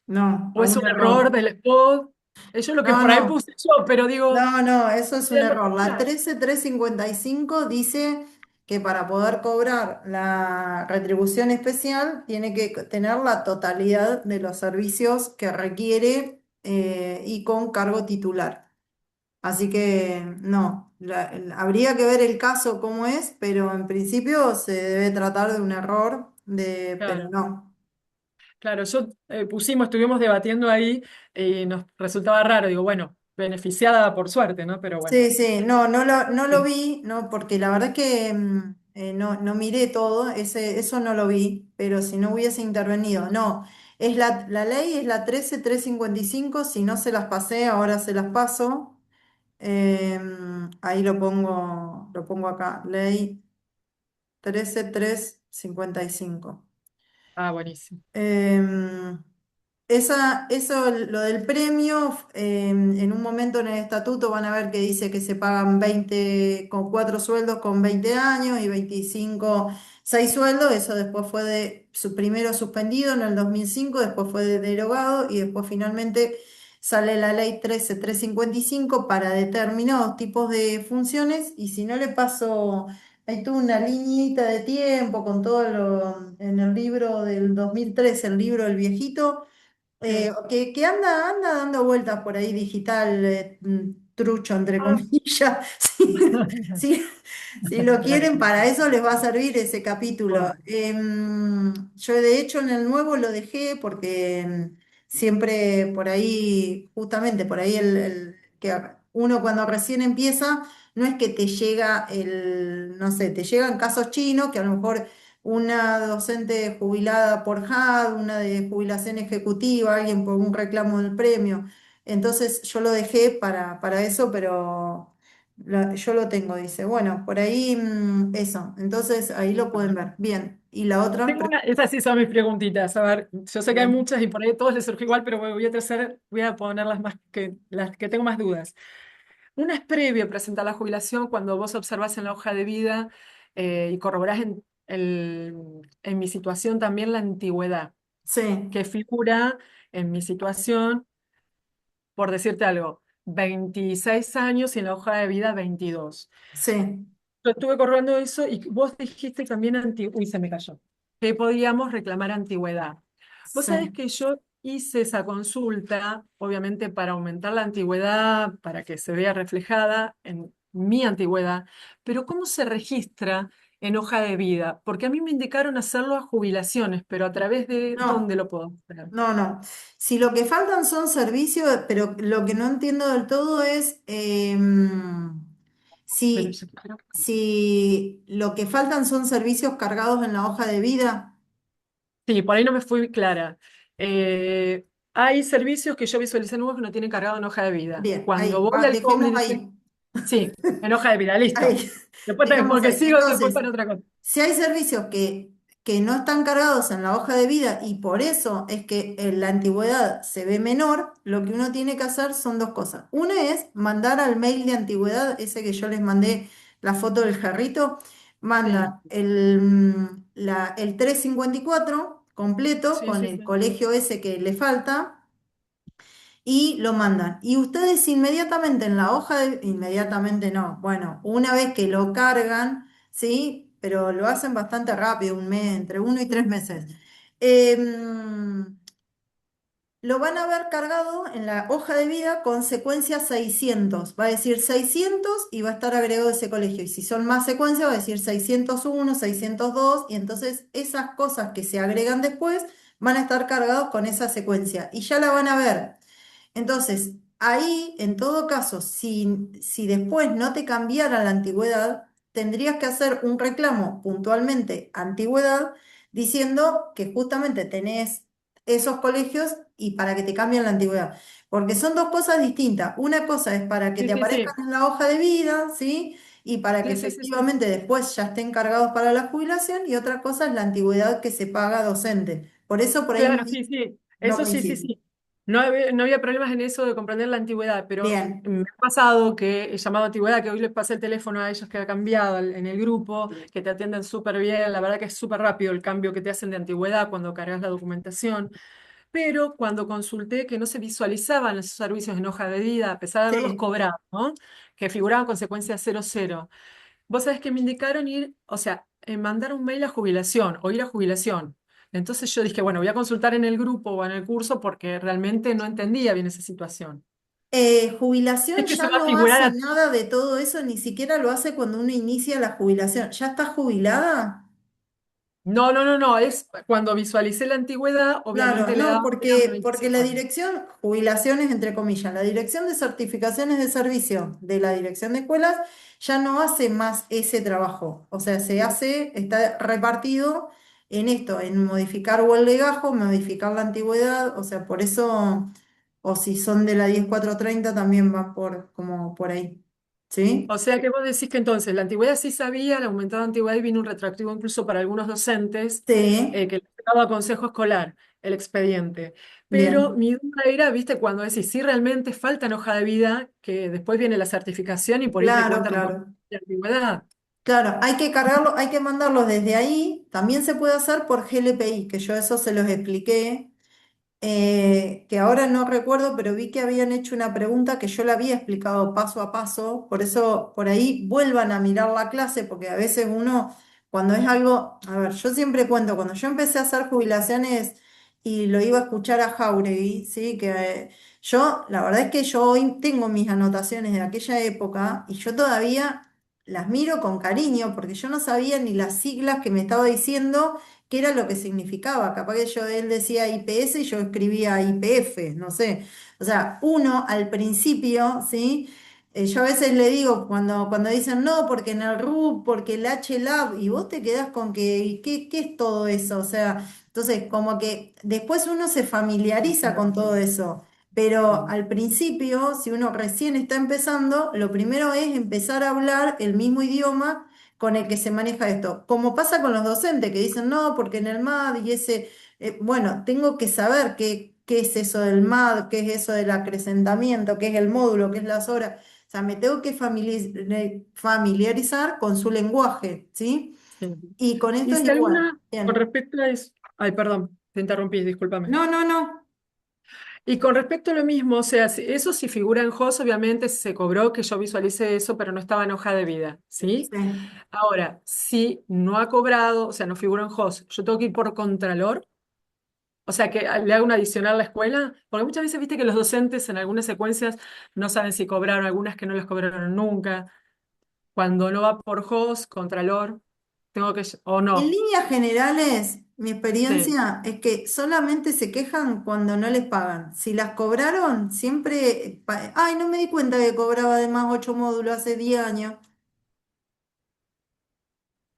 no, ¿O a es un un error error. del spot? Eso es lo que No, por ahí no. puse yo, pero digo, No, no, eso es un ¿es error. La lógica? 13355 dice que para poder cobrar la retribución especial tiene que tener la totalidad de los servicios que requiere y con cargo titular. Así que no, habría que ver el caso cómo es, pero en principio se debe tratar de un error, pero Claro. no. Claro, estuvimos debatiendo ahí y nos resultaba raro. Digo, bueno, beneficiada por suerte, ¿no? Pero bueno, Sí, sí, no, no lo sí, vi, no, porque la verdad que no miré todo, eso no lo vi, pero si no hubiese intervenido, no, la ley es la 13355. Si no se las pasé, ahora se las paso. Ahí lo pongo acá, ley 13355. buenísimo. Em, eso, lo del premio, en un momento en el estatuto van a ver que dice que se pagan 20 con 4 sueldos con 20 años y 25 6 sueldos. Eso después fue primero suspendido en el 2005, después fue derogado y después finalmente sale la ley 13355 para determinados tipos de funciones. Y si no le paso, ahí tuve una liñita de tiempo con todo en el libro del 2003, el libro del viejito, Sí. que anda dando vueltas por ahí digital, trucho entre Ah, comillas. Si, si, si lo quieren, para eso les va a servir ese capítulo. bueno, Yo de hecho en el nuevo lo dejé porque siempre por ahí, justamente por ahí que uno cuando recién empieza, no es que te llega no sé, te llegan casos chinos que a lo mejor una docente jubilada por JAD, una de jubilación ejecutiva, alguien por un reclamo del premio. Entonces yo lo dejé para eso, pero yo lo tengo, dice. Bueno, por ahí eso. Entonces ahí lo pueden ver. Bien. Y la otra. esas sí son mis preguntitas. A ver, yo sé que hay Bien. muchas y por ahí a todos les surgió igual, pero voy a poner las que tengo más dudas. Una es previo a presentar la jubilación, cuando vos observás en la hoja de vida y corroborás en mi situación también la antigüedad, Sí, que figura en mi situación, por decirte algo, 26 años y en la hoja de vida 22. sí, Yo estuve corroborando eso y vos dijiste también uy, se me cayó, que podíamos reclamar antigüedad. Vos sí. sabés que yo hice esa consulta, obviamente para aumentar la antigüedad, para que se vea reflejada en mi antigüedad, pero ¿cómo se registra en hoja de vida? Porque a mí me indicaron hacerlo a jubilaciones, pero ¿a través de dónde No, lo puedo hacer? no, no. Si lo que faltan son servicios, pero lo que no entiendo del todo es Pero si, yo creo que si lo que faltan son servicios cargados en la hoja de vida. sí, por ahí no me fui clara. Hay servicios que yo visualicé nuevos que no tienen cargado en hoja de vida. Bien, Cuando ahí, voy al dejemos coworking, ahí. sí, en hoja de vida, listo. Ahí, Después dejemos porque ahí. sigo después Entonces, para otra cosa. si hay servicios que no están cargados en la hoja de vida y por eso es que la antigüedad se ve menor, lo que uno tiene que hacer son dos cosas. Una es mandar al mail de antigüedad, ese que yo les mandé la foto del jarrito, Sí, mandan el 354 completo sí, con sí, el sí. colegio ese que le falta y lo mandan. Y ustedes inmediatamente en la hoja de, inmediatamente no, bueno, una vez que lo cargan, ¿sí? Pero lo hacen bastante rápido, un mes, entre 1 y 3 meses. Em, lo van a ver cargado en la hoja de vida con secuencia 600. Va a decir 600 y va a estar agregado ese colegio. Y si son más secuencias, va a decir 601, 602. Y entonces esas cosas que se agregan después van a estar cargados con esa secuencia. Y ya la van a ver. Entonces, ahí, en todo caso, si después no te cambiara la antigüedad, tendrías que hacer un reclamo puntualmente antigüedad diciendo que justamente tenés esos colegios y para que te cambien la antigüedad. Porque son dos cosas distintas. Una cosa es para que Sí, te sí, aparezcan sí. en la hoja de vida, ¿sí? Y para que Sí, sí, sí, sí. efectivamente después ya estén cargados para la jubilación. Y otra cosa es la antigüedad que se paga docente. Por eso por ahí Claro, sí, sí. no Eso sí, sí, coincide. sí. No había problemas en eso de comprender la antigüedad, pero Bien. me ha pasado que he llamado antigüedad, que hoy les pasé el teléfono a ellos que ha cambiado en el grupo, que te atienden súper bien. La verdad que es súper rápido el cambio que te hacen de antigüedad cuando cargas la documentación. Pero cuando consulté que no se visualizaban esos servicios en hoja de vida, a pesar de haberlos Sí. cobrado, ¿no? Que figuraban consecuencia 00. Vos sabés que me indicaron ir, o sea, mandar un mail a jubilación o ir a jubilación. Entonces yo dije, bueno, voy a consultar en el grupo o en el curso porque realmente no entendía bien esa situación. Jubilación Es que se ya va a no figurar hace nada de todo eso, ni siquiera lo hace cuando uno inicia la jubilación. ¿Ya está jubilada? No, no, no, no, es cuando visualicé la antigüedad, Claro, obviamente le no, daba menos de porque la 25 años. dirección, jubilaciones entre comillas, la dirección de certificaciones de servicio de la dirección de escuelas ya no hace más ese trabajo. O sea, está repartido en esto, en modificar o el legajo, modificar la antigüedad, o sea, por eso, o si son de la 10430 también va como por ahí. O ¿Sí? sea que vos decís que entonces la antigüedad sí sabía, la aumentada antigüedad y vino un retroactivo incluso para algunos docentes Sí, que les daba consejo escolar, el expediente. Pero bien. mi duda era, viste, cuando decís, si realmente falta en hoja de vida, que después viene la certificación y por ahí te Claro, cuentan un poco claro. de antigüedad. Claro, hay que cargarlo, hay que mandarlo desde ahí. También se puede hacer por GLPI, que yo eso se los expliqué, que ahora no recuerdo, pero vi que habían hecho una pregunta que yo la había explicado paso a paso. Por eso, por ahí vuelvan a mirar la clase, porque a veces uno, cuando es algo, a ver, yo siempre cuento, cuando yo empecé a hacer jubilaciones y lo iba a escuchar a Jauregui, ¿sí? Que yo, la verdad es que yo hoy tengo mis anotaciones de aquella época y yo todavía las miro con cariño, porque yo no sabía ni las siglas que me estaba diciendo qué era lo que significaba. Capaz que él decía IPS y yo escribía IPF, no sé. O sea, uno al principio, ¿sí? Yo a veces le digo cuando dicen no, porque en el RUB, porque el HLab, y vos te quedás con que, ¿y qué es todo eso? O sea, entonces como que después uno se familiariza con todo eso. Pero al principio, si uno recién está empezando, lo primero es empezar a hablar el mismo idioma con el que se maneja esto. Como pasa con los docentes que dicen, no, porque en el MAD y ese, bueno, tengo que saber qué es eso del MAD, qué es eso del acrecentamiento, qué es el módulo, qué es las horas. O sea, me tengo que familiarizar con su lenguaje, ¿sí? Sí. Y con esto Y es si igual. alguna, con Bien. respecto a eso, ay, perdón, te interrumpí, discúlpame. No, no, no. Y con respecto a lo mismo, o sea, eso sí figura en HOS, obviamente se cobró que yo visualice eso, pero no estaba en hoja de vida, ¿sí? Sí. Ahora, si no ha cobrado, o sea, no figura en HOS, yo tengo que ir por contralor, o sea, que le hago un adicional a la escuela, porque muchas veces viste que los docentes en algunas secuencias no saben si cobraron, algunas que no las cobraron nunca. Cuando no va por HOS, contralor. tengo que, o En no. líneas generales, mi Sí, experiencia es que solamente se quejan cuando no les pagan. Si las cobraron, siempre, ay, no me di cuenta que cobraba además 8 módulos hace 10 años.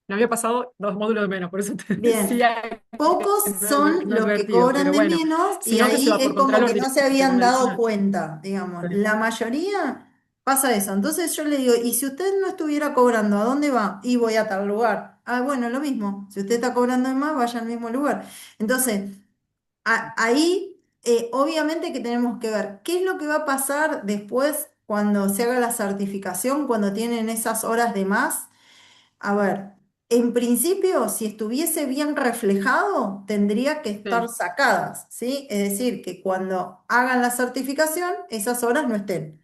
me había pasado 2 módulos de menos, por eso te Bien, decía que pocos son no he los que advertido, cobran pero de bueno, menos y sino que se ahí va por es como contralor que no se directamente, como habían me dado decía. cuenta, digamos. Sí, La mayoría pasa eso. Entonces yo le digo, ¿y si usted no estuviera cobrando, a dónde va? Y voy a tal lugar. Ah, bueno, lo mismo. Si usted está cobrando de más, vaya al mismo lugar. Entonces, ahí obviamente que tenemos que ver qué es lo que va a pasar después cuando se haga la certificación, cuando tienen esas horas de más. A ver, en principio, si estuviese bien reflejado, tendría que estar sí, sacadas, ¿sí? Es decir, que cuando hagan la certificación, esas horas no estén.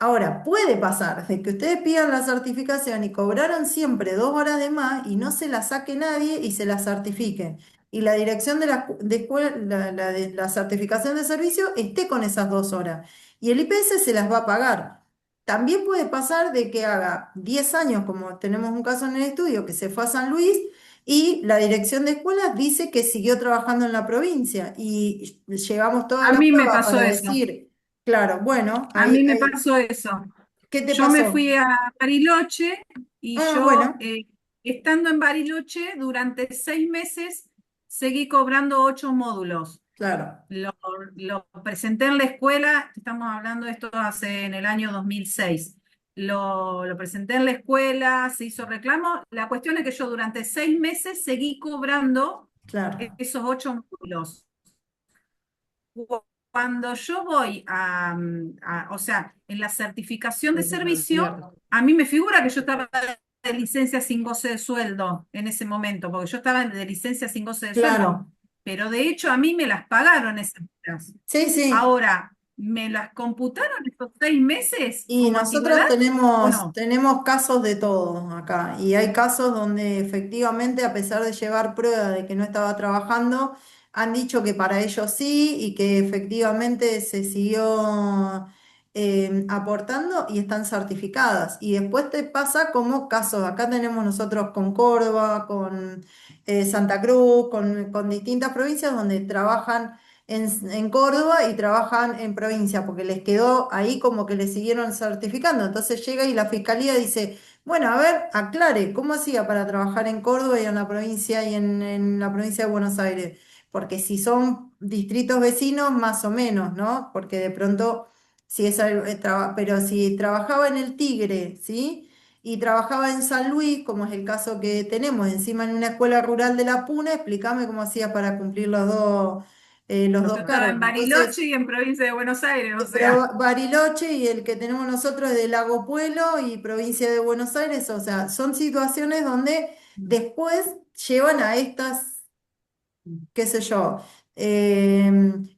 Ahora, puede pasar de que ustedes pidan la certificación y cobraron siempre 2 horas de más y no se la saque nadie y se la certifiquen. Y la dirección de la certificación de servicio esté con esas 2 horas. Y el IPS se las va a pagar. También puede pasar de que haga 10 años, como tenemos un caso en el estudio, que se fue a San Luis y la dirección de escuelas dice que siguió trabajando en la provincia. Y llegamos toda A la mí me prueba pasó para eso. decir, claro, bueno, A mí me pasó eso. ¿qué te Yo me pasó? fui a Bariloche y Ah, yo, bueno, estando en Bariloche, durante 6 meses seguí cobrando 8 módulos. claro, Lo, lo presenté en la escuela, estamos hablando de esto hace en el año 2006. Lo presenté en la escuela, se hizo reclamo. La cuestión es que yo durante 6 meses seguí cobrando claro. esos 8 módulos. Cuando yo voy o sea, en la certificación de servicio, olvídate. a mí me figura que yo estaba de licencia sin goce de sueldo en ese momento, porque yo estaba de licencia sin goce de sueldo, Claro. pero de hecho a mí me las pagaron esas horas. Sí, sí. Ahora, ¿me las computaron estos 6 meses Y como nosotros antigüedad o tenemos, no? tenemos casos de todo acá. Y hay casos donde efectivamente, a pesar de llevar prueba de que no estaba trabajando, han dicho que para ellos sí y que efectivamente se siguió aportando y están certificadas. Y después te pasa como casos. Acá tenemos nosotros con Córdoba, con Santa Cruz, con distintas provincias donde trabajan en Córdoba y trabajan en provincia, porque les quedó ahí como que les siguieron certificando. Entonces llega y la fiscalía dice, bueno, a ver, aclare, ¿cómo hacía para trabajar en Córdoba y en la provincia y en la provincia de Buenos Aires? Porque si son distritos vecinos, más o menos, ¿no? Porque de pronto, si es pero si trabajaba en el Tigre, ¿sí? Y trabajaba en San Luis, como es el caso que tenemos, encima en una escuela rural de La Puna, explícame cómo hacía para cumplir los Yo dos estaba cargos. en Bariloche Entonces, y en provincia de Buenos Aires, o pero sea. Bariloche y el que tenemos nosotros es de Lago Puelo y provincia de Buenos Aires, o sea, son situaciones donde después llevan a estas, qué sé yo,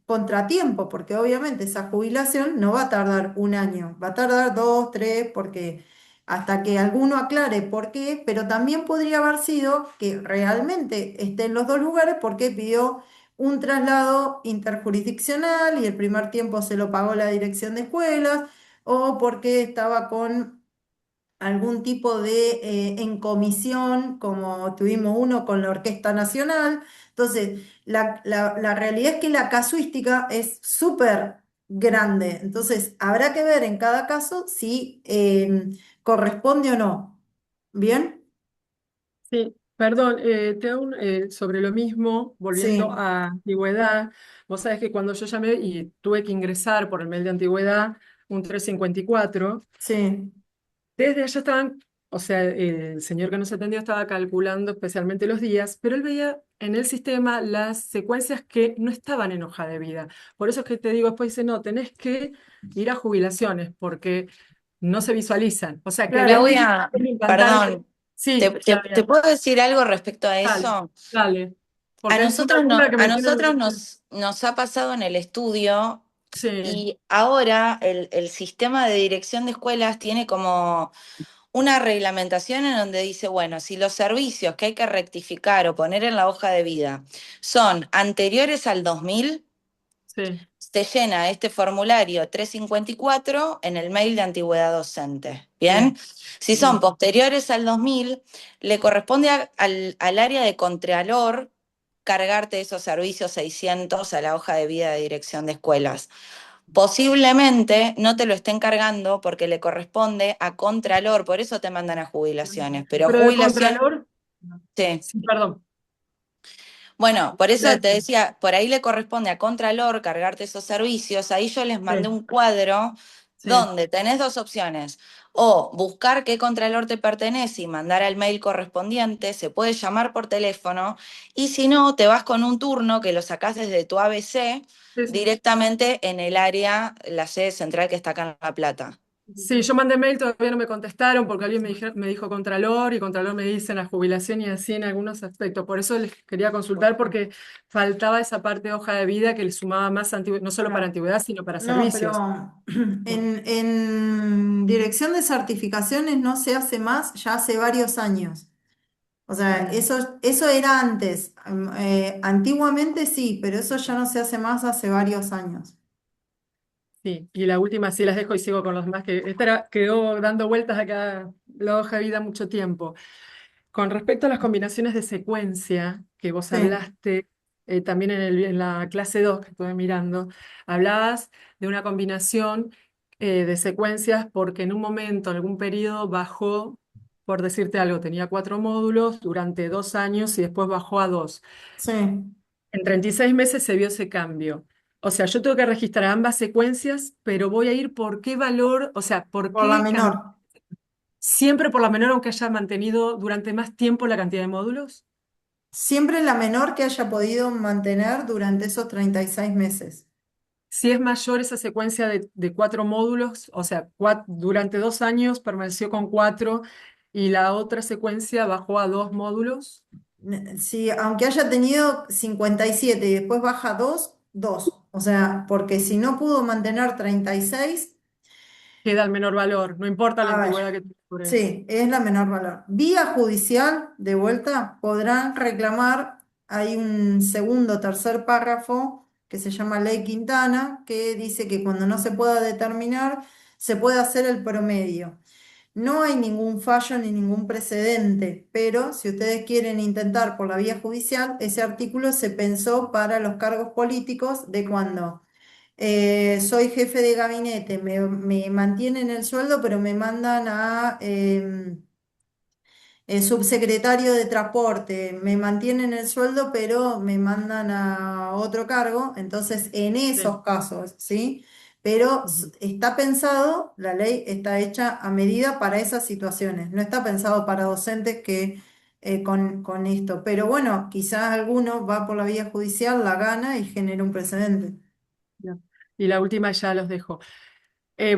contratiempos, porque obviamente esa jubilación no va a tardar un año, va a tardar 2, 3, porque hasta que alguno aclare por qué, pero también podría haber sido que realmente esté en los dos lugares porque pidió un traslado interjurisdiccional y el primer tiempo se lo pagó la dirección de escuelas, o porque estaba con algún tipo de encomisión, como tuvimos uno con la Orquesta Nacional. Entonces, la realidad es que la casuística es súper grande. Entonces, habrá que ver en cada caso si corresponde o no. ¿Bien? Sí, perdón, sobre lo mismo, volviendo Sí, a antigüedad, vos sabés que cuando yo llamé y tuve que ingresar por el mail de antigüedad, un 354. sí, Desde allá estaban, o sea, el señor que nos atendió estaba calculando especialmente los días, pero él veía en el sistema las secuencias que no estaban en hoja de vida. Por eso es que te digo, después dice, no, tenés que ir a jubilaciones porque no se visualizan. O sea, que claro. realmente Claudia, quieren implantar. perdón, ¿te, Sí, te- te Flavia, puedo decir algo respecto a dale, eso? dale. A Porque es una nosotros, duda que a me tiene. nosotros nos ha pasado en el estudio Sí, y ahora el sistema de dirección de escuelas tiene como una reglamentación en donde dice, bueno, si los servicios que hay que rectificar o poner en la hoja de vida son anteriores al 2000, sí, te llena este formulario 354 en el mail de antigüedad docente. ¿Bien? Si son Bien. posteriores al 2000, le corresponde al área de Contralor cargarte esos servicios 600 a la hoja de vida de dirección de escuelas. Posiblemente no te lo estén cargando porque le corresponde a Contralor, por eso te mandan a jubilaciones. Pero Pero de jubilación, Contralor, sí. sí, perdón. Bueno, por eso te Gracias. decía, por ahí le corresponde a Contralor cargarte esos servicios. Ahí yo les mandé Sí, un cuadro sí. donde tenés dos opciones. O buscar qué Contralor te pertenece y mandar al mail correspondiente, se puede llamar por teléfono. Y si no, te vas con un turno que lo sacás desde tu ABC Sí, sí. directamente en el área, la sede central que está acá en La Plata. Sí, yo mandé mail, todavía no me contestaron porque alguien me dijo Contralor y Contralor me dice en la jubilación y así en algunos aspectos. Por eso les quería consultar porque faltaba esa parte de hoja de vida que le sumaba más antigüedad, no solo para Claro. antigüedad, sino para No, servicios. pero en dirección de certificaciones no se hace más ya hace varios años. O sea, eso era antes. Antiguamente sí, pero eso ya no se hace más hace varios años. Sí, y la última sí las dejo y sigo con los demás, que quedó dando vueltas acá la hoja de vida mucho tiempo. Con respecto a las combinaciones de secuencia que vos Sí, hablaste, también en la clase 2 que estuve mirando, hablabas de una combinación de secuencias porque en un momento, en algún periodo, bajó, por decirte algo, tenía 4 módulos durante 2 años y después bajó a 2. sí, En 36 meses se vio ese cambio. O sea, yo tengo que registrar ambas secuencias, pero voy a ir por qué valor, o sea, por por la qué cantidad. menor. Siempre por la menor, aunque haya mantenido durante más tiempo la cantidad de módulos. Siempre la menor que haya podido mantener durante esos 36 meses. Si es mayor esa secuencia de 4 módulos, o sea, durante 2 años permaneció con 4 y la otra secuencia bajó a 2 módulos, Si, aunque haya tenido 57 y después baja 2, 2. O sea, porque si no pudo mantener 36, queda el menor valor, no importa la a ver, antigüedad que tuvo por eso. sí, es la menor valor. Vía judicial, de vuelta, podrán reclamar, hay un segundo, tercer párrafo que se llama Ley Quintana, que dice que cuando no se pueda determinar, se puede hacer el promedio. No hay ningún fallo ni ningún precedente, pero si ustedes quieren intentar por la vía judicial, ese artículo se pensó para los cargos políticos de cuando soy jefe de gabinete, me mantienen el sueldo, pero me mandan a subsecretario de transporte, me mantienen el sueldo, pero me mandan a otro cargo. Entonces, en Sí. esos casos, ¿sí? Pero Ujú. está pensado, la ley está hecha a medida para esas situaciones, no está pensado para docentes que con esto. Pero bueno, quizás alguno va por la vía judicial, la gana y genera un precedente. Ya. Y la última ya los dejo.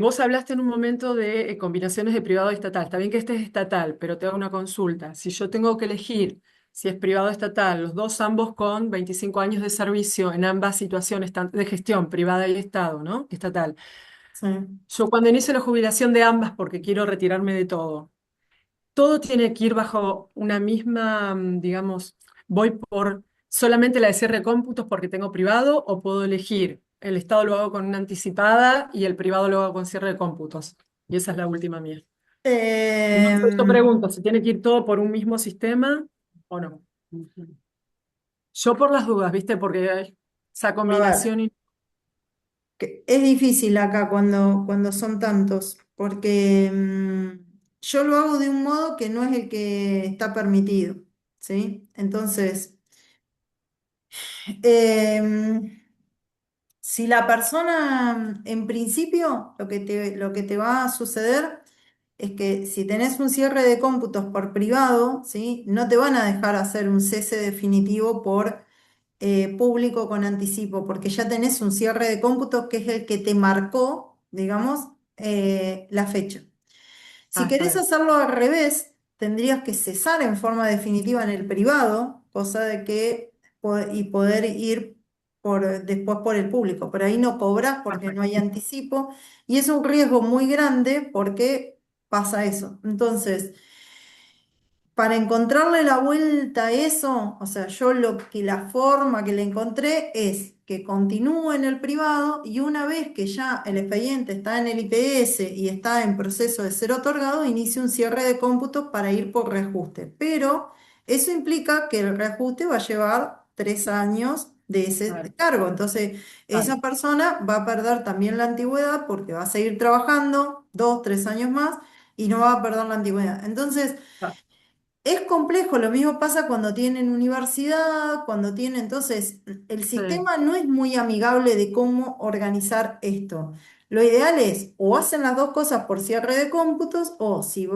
Vos hablaste en un momento de combinaciones de privado y estatal. Está bien que este es estatal, pero te hago una consulta. Si yo tengo que elegir si es privado o estatal, los dos ambos con 25 años de servicio en ambas situaciones de gestión, privada y Estado, ¿no? Estatal. Sí. Yo cuando inicio la jubilación de ambas, porque quiero retirarme de todo tiene que ir bajo una misma, digamos, voy por solamente la de cierre de cómputos porque tengo privado o puedo elegir. El Estado lo hago con una anticipada y el privado lo hago con cierre de cómputos. Y esa es la última mía. No sé, yo Em, pregunto, ¿se tiene que ir todo por un mismo sistema o no? Yo por las dudas, ¿viste? Porque hay esa a ver. combinación y Que es difícil acá cuando son tantos, porque yo lo hago de un modo que no es el que está permitido, ¿sí? Entonces, em, si la persona, en principio, lo que te va a suceder es que si tenés un cierre de cómputos por privado, ¿sí? No te van a dejar hacer un cese definitivo por público con anticipo, porque ya tenés un cierre de cómputo que es el que te marcó, digamos, la fecha. Si está querés bien. hacerlo al revés, tendrías que cesar en forma definitiva en el privado, cosa de que y poder ir después por el público. Pero ahí no cobras porque no Perfecto. hay anticipo y es un riesgo muy grande porque pasa eso. Entonces, para encontrarle la vuelta a eso, o sea, yo la forma que le encontré es que continúe en el privado y una vez que ya el expediente está en el IPS y está en proceso de ser otorgado, inicie un cierre de cómputos para ir por reajuste. Pero eso implica que el reajuste va a llevar 3 años de ese Claro, cargo. Entonces, esa claro, persona va a perder también la antigüedad porque va a seguir trabajando 2, 3 años más y no va a perder la antigüedad. Entonces, claro, es complejo, lo mismo pasa cuando tienen universidad, cuando tienen, entonces el sí, sistema no es muy amigable de cómo organizar esto. Lo ideal es o hacen las dos cosas por cierre de cómputos o si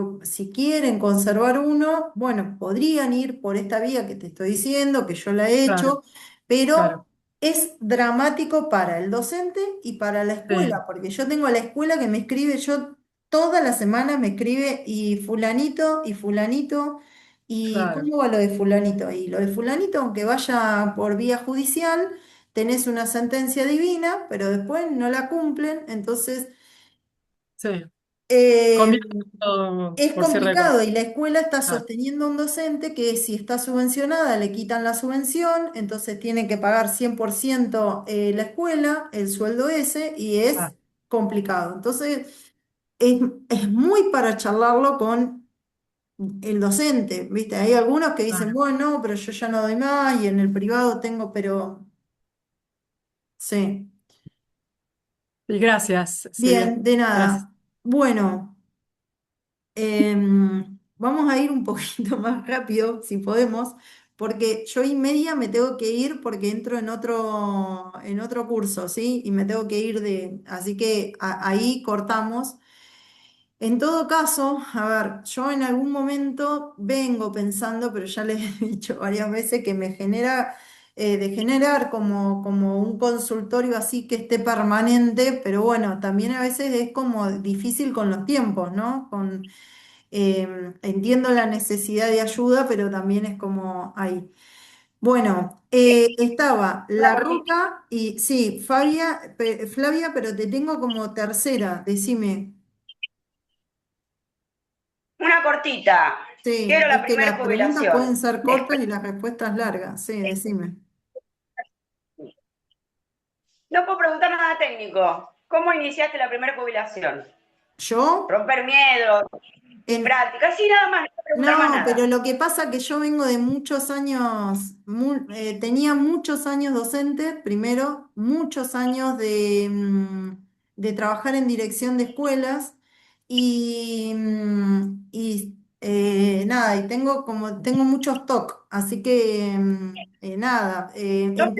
quieren conservar uno, bueno, podrían ir por esta vía que te estoy diciendo, que yo la he claro, hecho, pero claro, es dramático para el docente y para la escuela, sí, porque yo tengo a la escuela que me escribe, yo todas las semanas me escribe y fulanito. ¿Y claro, cómo va lo de fulanito? Y lo de fulanito, aunque vaya por vía judicial, tenés una sentencia divina, pero después no la cumplen, entonces sí. eh, Conviene todo es por cierre de complicado y la escuela está claro, sosteniendo a un docente que si está subvencionada le quitan la subvención, entonces tiene que pagar 100% la escuela, el sueldo ese, y es claro, complicado. Entonces es, es muy para charlarlo con el docente, ¿viste? Hay algunos que dicen, claro. bueno, no, pero yo ya no doy más y en el privado tengo, pero sí. Y gracias, Silvia. Bien, de Gracias. nada. Bueno, vamos a ir un poquito más rápido, si podemos, porque yo y media me tengo que ir porque entro en otro curso, ¿sí? Y me tengo que ir así que ahí cortamos. En todo caso, a ver, yo en algún momento vengo pensando, pero ya les he dicho varias veces que me genera, de generar como un consultorio así que esté permanente, pero bueno, también a veces es como difícil con los tiempos, ¿no? Entiendo la necesidad de ayuda, pero también es como ahí. Bueno, estaba La Roca y sí, Flavia, pero te tengo como tercera, decime. Una cortita. Sí, Quiero la es que primera las preguntas pueden jubilación. ser cortas y las respuestas largas. Sí, decime. No puedo preguntar nada técnico. ¿Cómo iniciaste la primera jubilación? Yo, Romper miedos, en, prácticas, sí, nada más, no puedo preguntar más no, pero nada. lo que pasa es que yo vengo de muchos años, tenía muchos años docentes, primero, muchos años de trabajar en dirección de escuelas y nada, y tengo muchos TOC, así que nada, No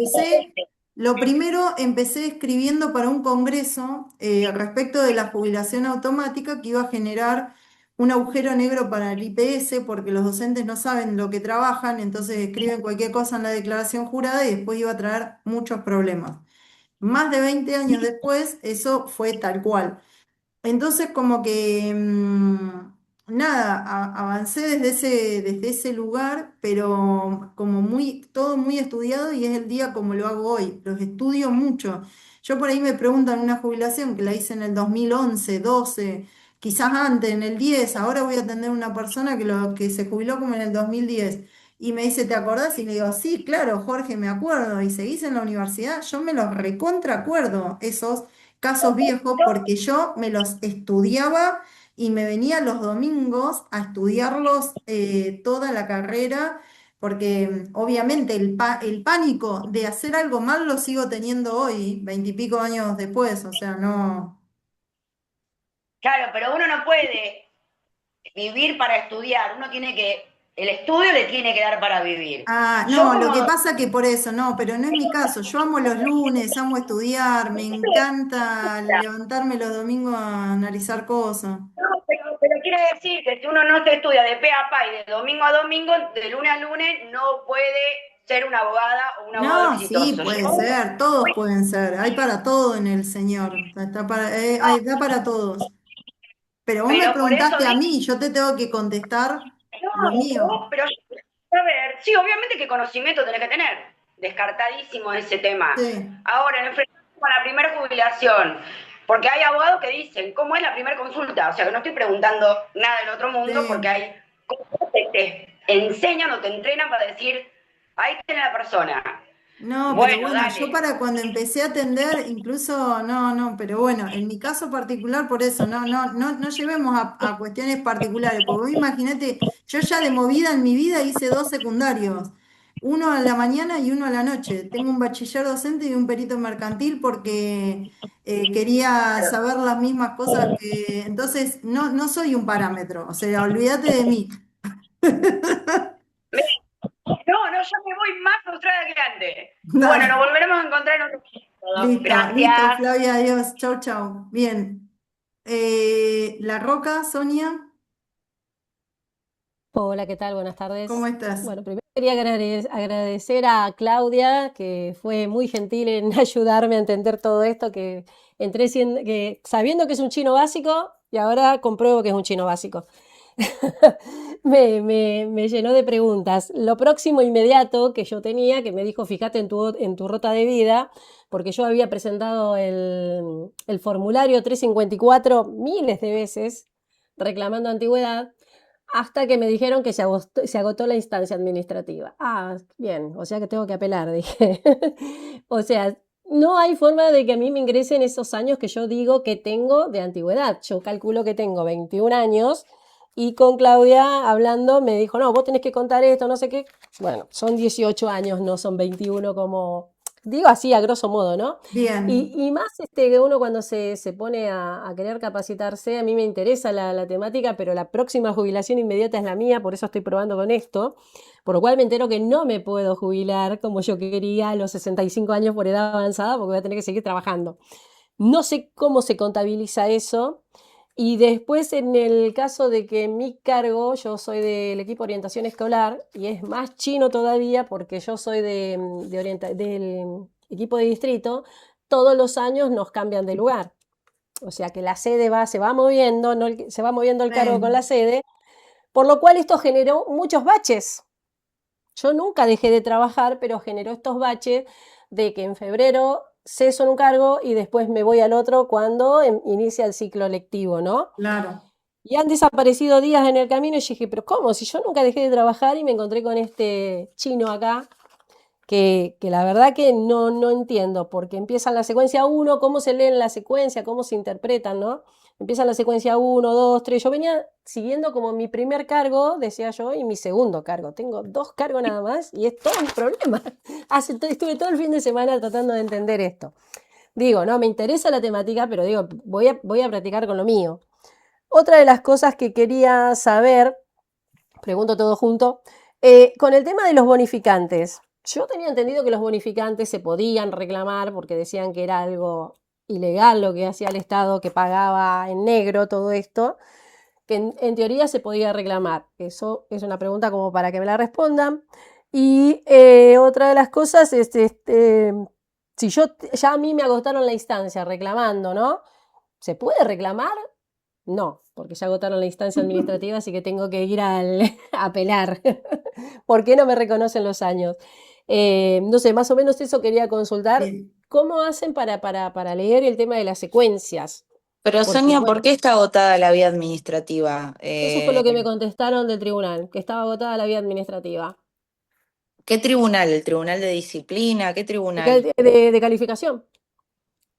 lo primero empecé escribiendo para un congreso respecto de la jubilación automática que iba a generar un agujero negro para el IPS porque los docentes no saben lo que trabajan, entonces escriben cualquier cosa en la declaración jurada y después iba a traer muchos problemas. Más de 20 años después, eso fue tal cual. Entonces, como que, nada, avancé desde ese lugar, pero como todo muy estudiado y es el día como lo hago hoy. Los estudio mucho. Yo por ahí me preguntan una jubilación que la hice en el 2011, 12, quizás antes, en el 10. Ahora voy a atender a una persona que se jubiló como en el 2010. Y me dice, ¿te acordás? Y le digo, sí, claro, Jorge, me acuerdo. ¿Y seguís en la universidad? Yo me los recontra acuerdo, esos casos viejos porque yo me los estudiaba y me venía los domingos a estudiarlos toda la carrera, porque obviamente el pánico de hacer algo mal lo sigo teniendo hoy, 20 y pico años después, o sea, no. Claro, pero uno no puede vivir para estudiar, uno tiene que, el estudio le tiene que dar para vivir. Ah, Yo no, lo como que pasa que por eso, no, pero no es mi caso. Yo amo los lunes, amo estudiar, me encanta levantarme los domingos a analizar cosas. no, pero quiere decir que si uno no se estudia de pe a pa y de domingo a domingo, de lunes a lunes, no puede ser una abogada o un abogado No, sí, exitoso. Yo, puede ser, todos pueden ser, hay para todo en el Señor, da para todos. Pero vos me pero por eso preguntaste a digo, mí, yo te tengo que contestar lo mío. pero a ver, sí, obviamente que conocimiento tenés que tener, descartadísimo ese tema. Sí, Ahora, en enfrentarse con la primera jubilación, porque hay abogados que dicen, ¿cómo es la primera consulta? O sea, que no estoy preguntando nada del otro mundo porque sí, hay cosas que enseñan o te entrenan para decir, ahí tiene la persona. No, pero Bueno, bueno, yo dale. para cuando empecé a atender, incluso, no, pero bueno, en mi caso particular, por eso, no llevemos a cuestiones particulares, porque vos imaginate, yo ya de movida en mi vida hice dos secundarios, uno a la mañana y uno a la noche. Tengo un bachiller docente y un perito mercantil porque quería saber las mismas cosas que, entonces, no soy un parámetro, o sea, olvídate de mí. No, yo me voy más frustrada que antes. Bueno, nos Dale. volveremos a encontrar en otro momento. Listo, Gracias. Flavia, adiós. Chau, chau. Bien. La Roca, Sonia, Hola, ¿qué tal? Buenas ¿cómo tardes. estás? Bueno, primero quería agradecer a Claudia, que fue muy gentil en ayudarme a entender todo esto, que entré sabiendo que es un chino básico y ahora compruebo que es un chino básico. Me llenó de preguntas. Lo próximo inmediato que yo tenía, que me dijo, fíjate en tu ruta de vida, porque yo había presentado el formulario 354 miles de veces reclamando antigüedad, hasta que me dijeron que se agotó la instancia administrativa. Ah, bien, o sea que tengo que apelar, dije. O sea, no hay forma de que a mí me ingresen esos años que yo digo que tengo de antigüedad. Yo calculo que tengo 21 años y con Claudia hablando me dijo, no, vos tenés que contar esto, no sé qué. Bueno, son 18 años, no son 21 como, digo así a grosso modo, ¿no? Bien, Y más que uno cuando se pone a querer capacitarse, a mí me interesa la temática, pero la próxima jubilación inmediata es la mía, por eso estoy probando con esto, por lo cual me entero que no me puedo jubilar como yo quería a los 65 años por edad avanzada, porque voy a tener que seguir trabajando. No sé cómo se contabiliza eso. Y después en el caso de que en mi cargo, yo soy del equipo de orientación escolar, y es más chino todavía porque yo soy del equipo de distrito, todos los años nos cambian de lugar. O sea que la sede se va moviendo, no se va moviendo el cargo con sí, la sede, por lo cual esto generó muchos baches. Yo nunca dejé de trabajar, pero generó estos baches de que en febrero ceso en un cargo y después me voy al otro cuando inicia el ciclo lectivo, ¿no? claro. Y han desaparecido días en el camino y yo dije, pero ¿cómo? Si yo nunca dejé de trabajar y me encontré con este chino acá, que la verdad que no entiendo, porque empiezan la secuencia uno, cómo se leen la secuencia, cómo se interpretan, ¿no? Empiezan la secuencia uno, 2, 3. Yo venía siguiendo como mi primer cargo, decía yo, y mi segundo cargo. Tengo 2 cargos nada más y es todo un problema. Estuve todo el fin de semana tratando de entender esto. Digo, no, me interesa la temática, pero digo, voy a practicar con lo mío. Otra de las cosas que quería saber, pregunto todo junto, con el tema de los bonificantes. Yo tenía entendido que los bonificantes se podían reclamar porque decían que era algo ilegal lo que hacía el Estado, que pagaba en negro todo esto, que en teoría se podía reclamar. Eso es una pregunta como para que me la respondan. Y otra de las cosas es, si ya a mí me agotaron la instancia reclamando, ¿no? ¿Se puede reclamar? No, porque ya agotaron la instancia administrativa, así que tengo que ir a apelar. ¿Por qué no me reconocen los años? No sé, más o menos eso quería consultar. Bien. ¿Cómo hacen para leer el tema de las secuencias? Pero Porque, Sonia, ¿por bueno, qué está agotada la vía administrativa? eso fue lo que me contestaron del tribunal, que estaba agotada la vía administrativa. ¿Qué tribunal? ¿El tribunal de disciplina? ¿Qué De, tribunal? de calificación.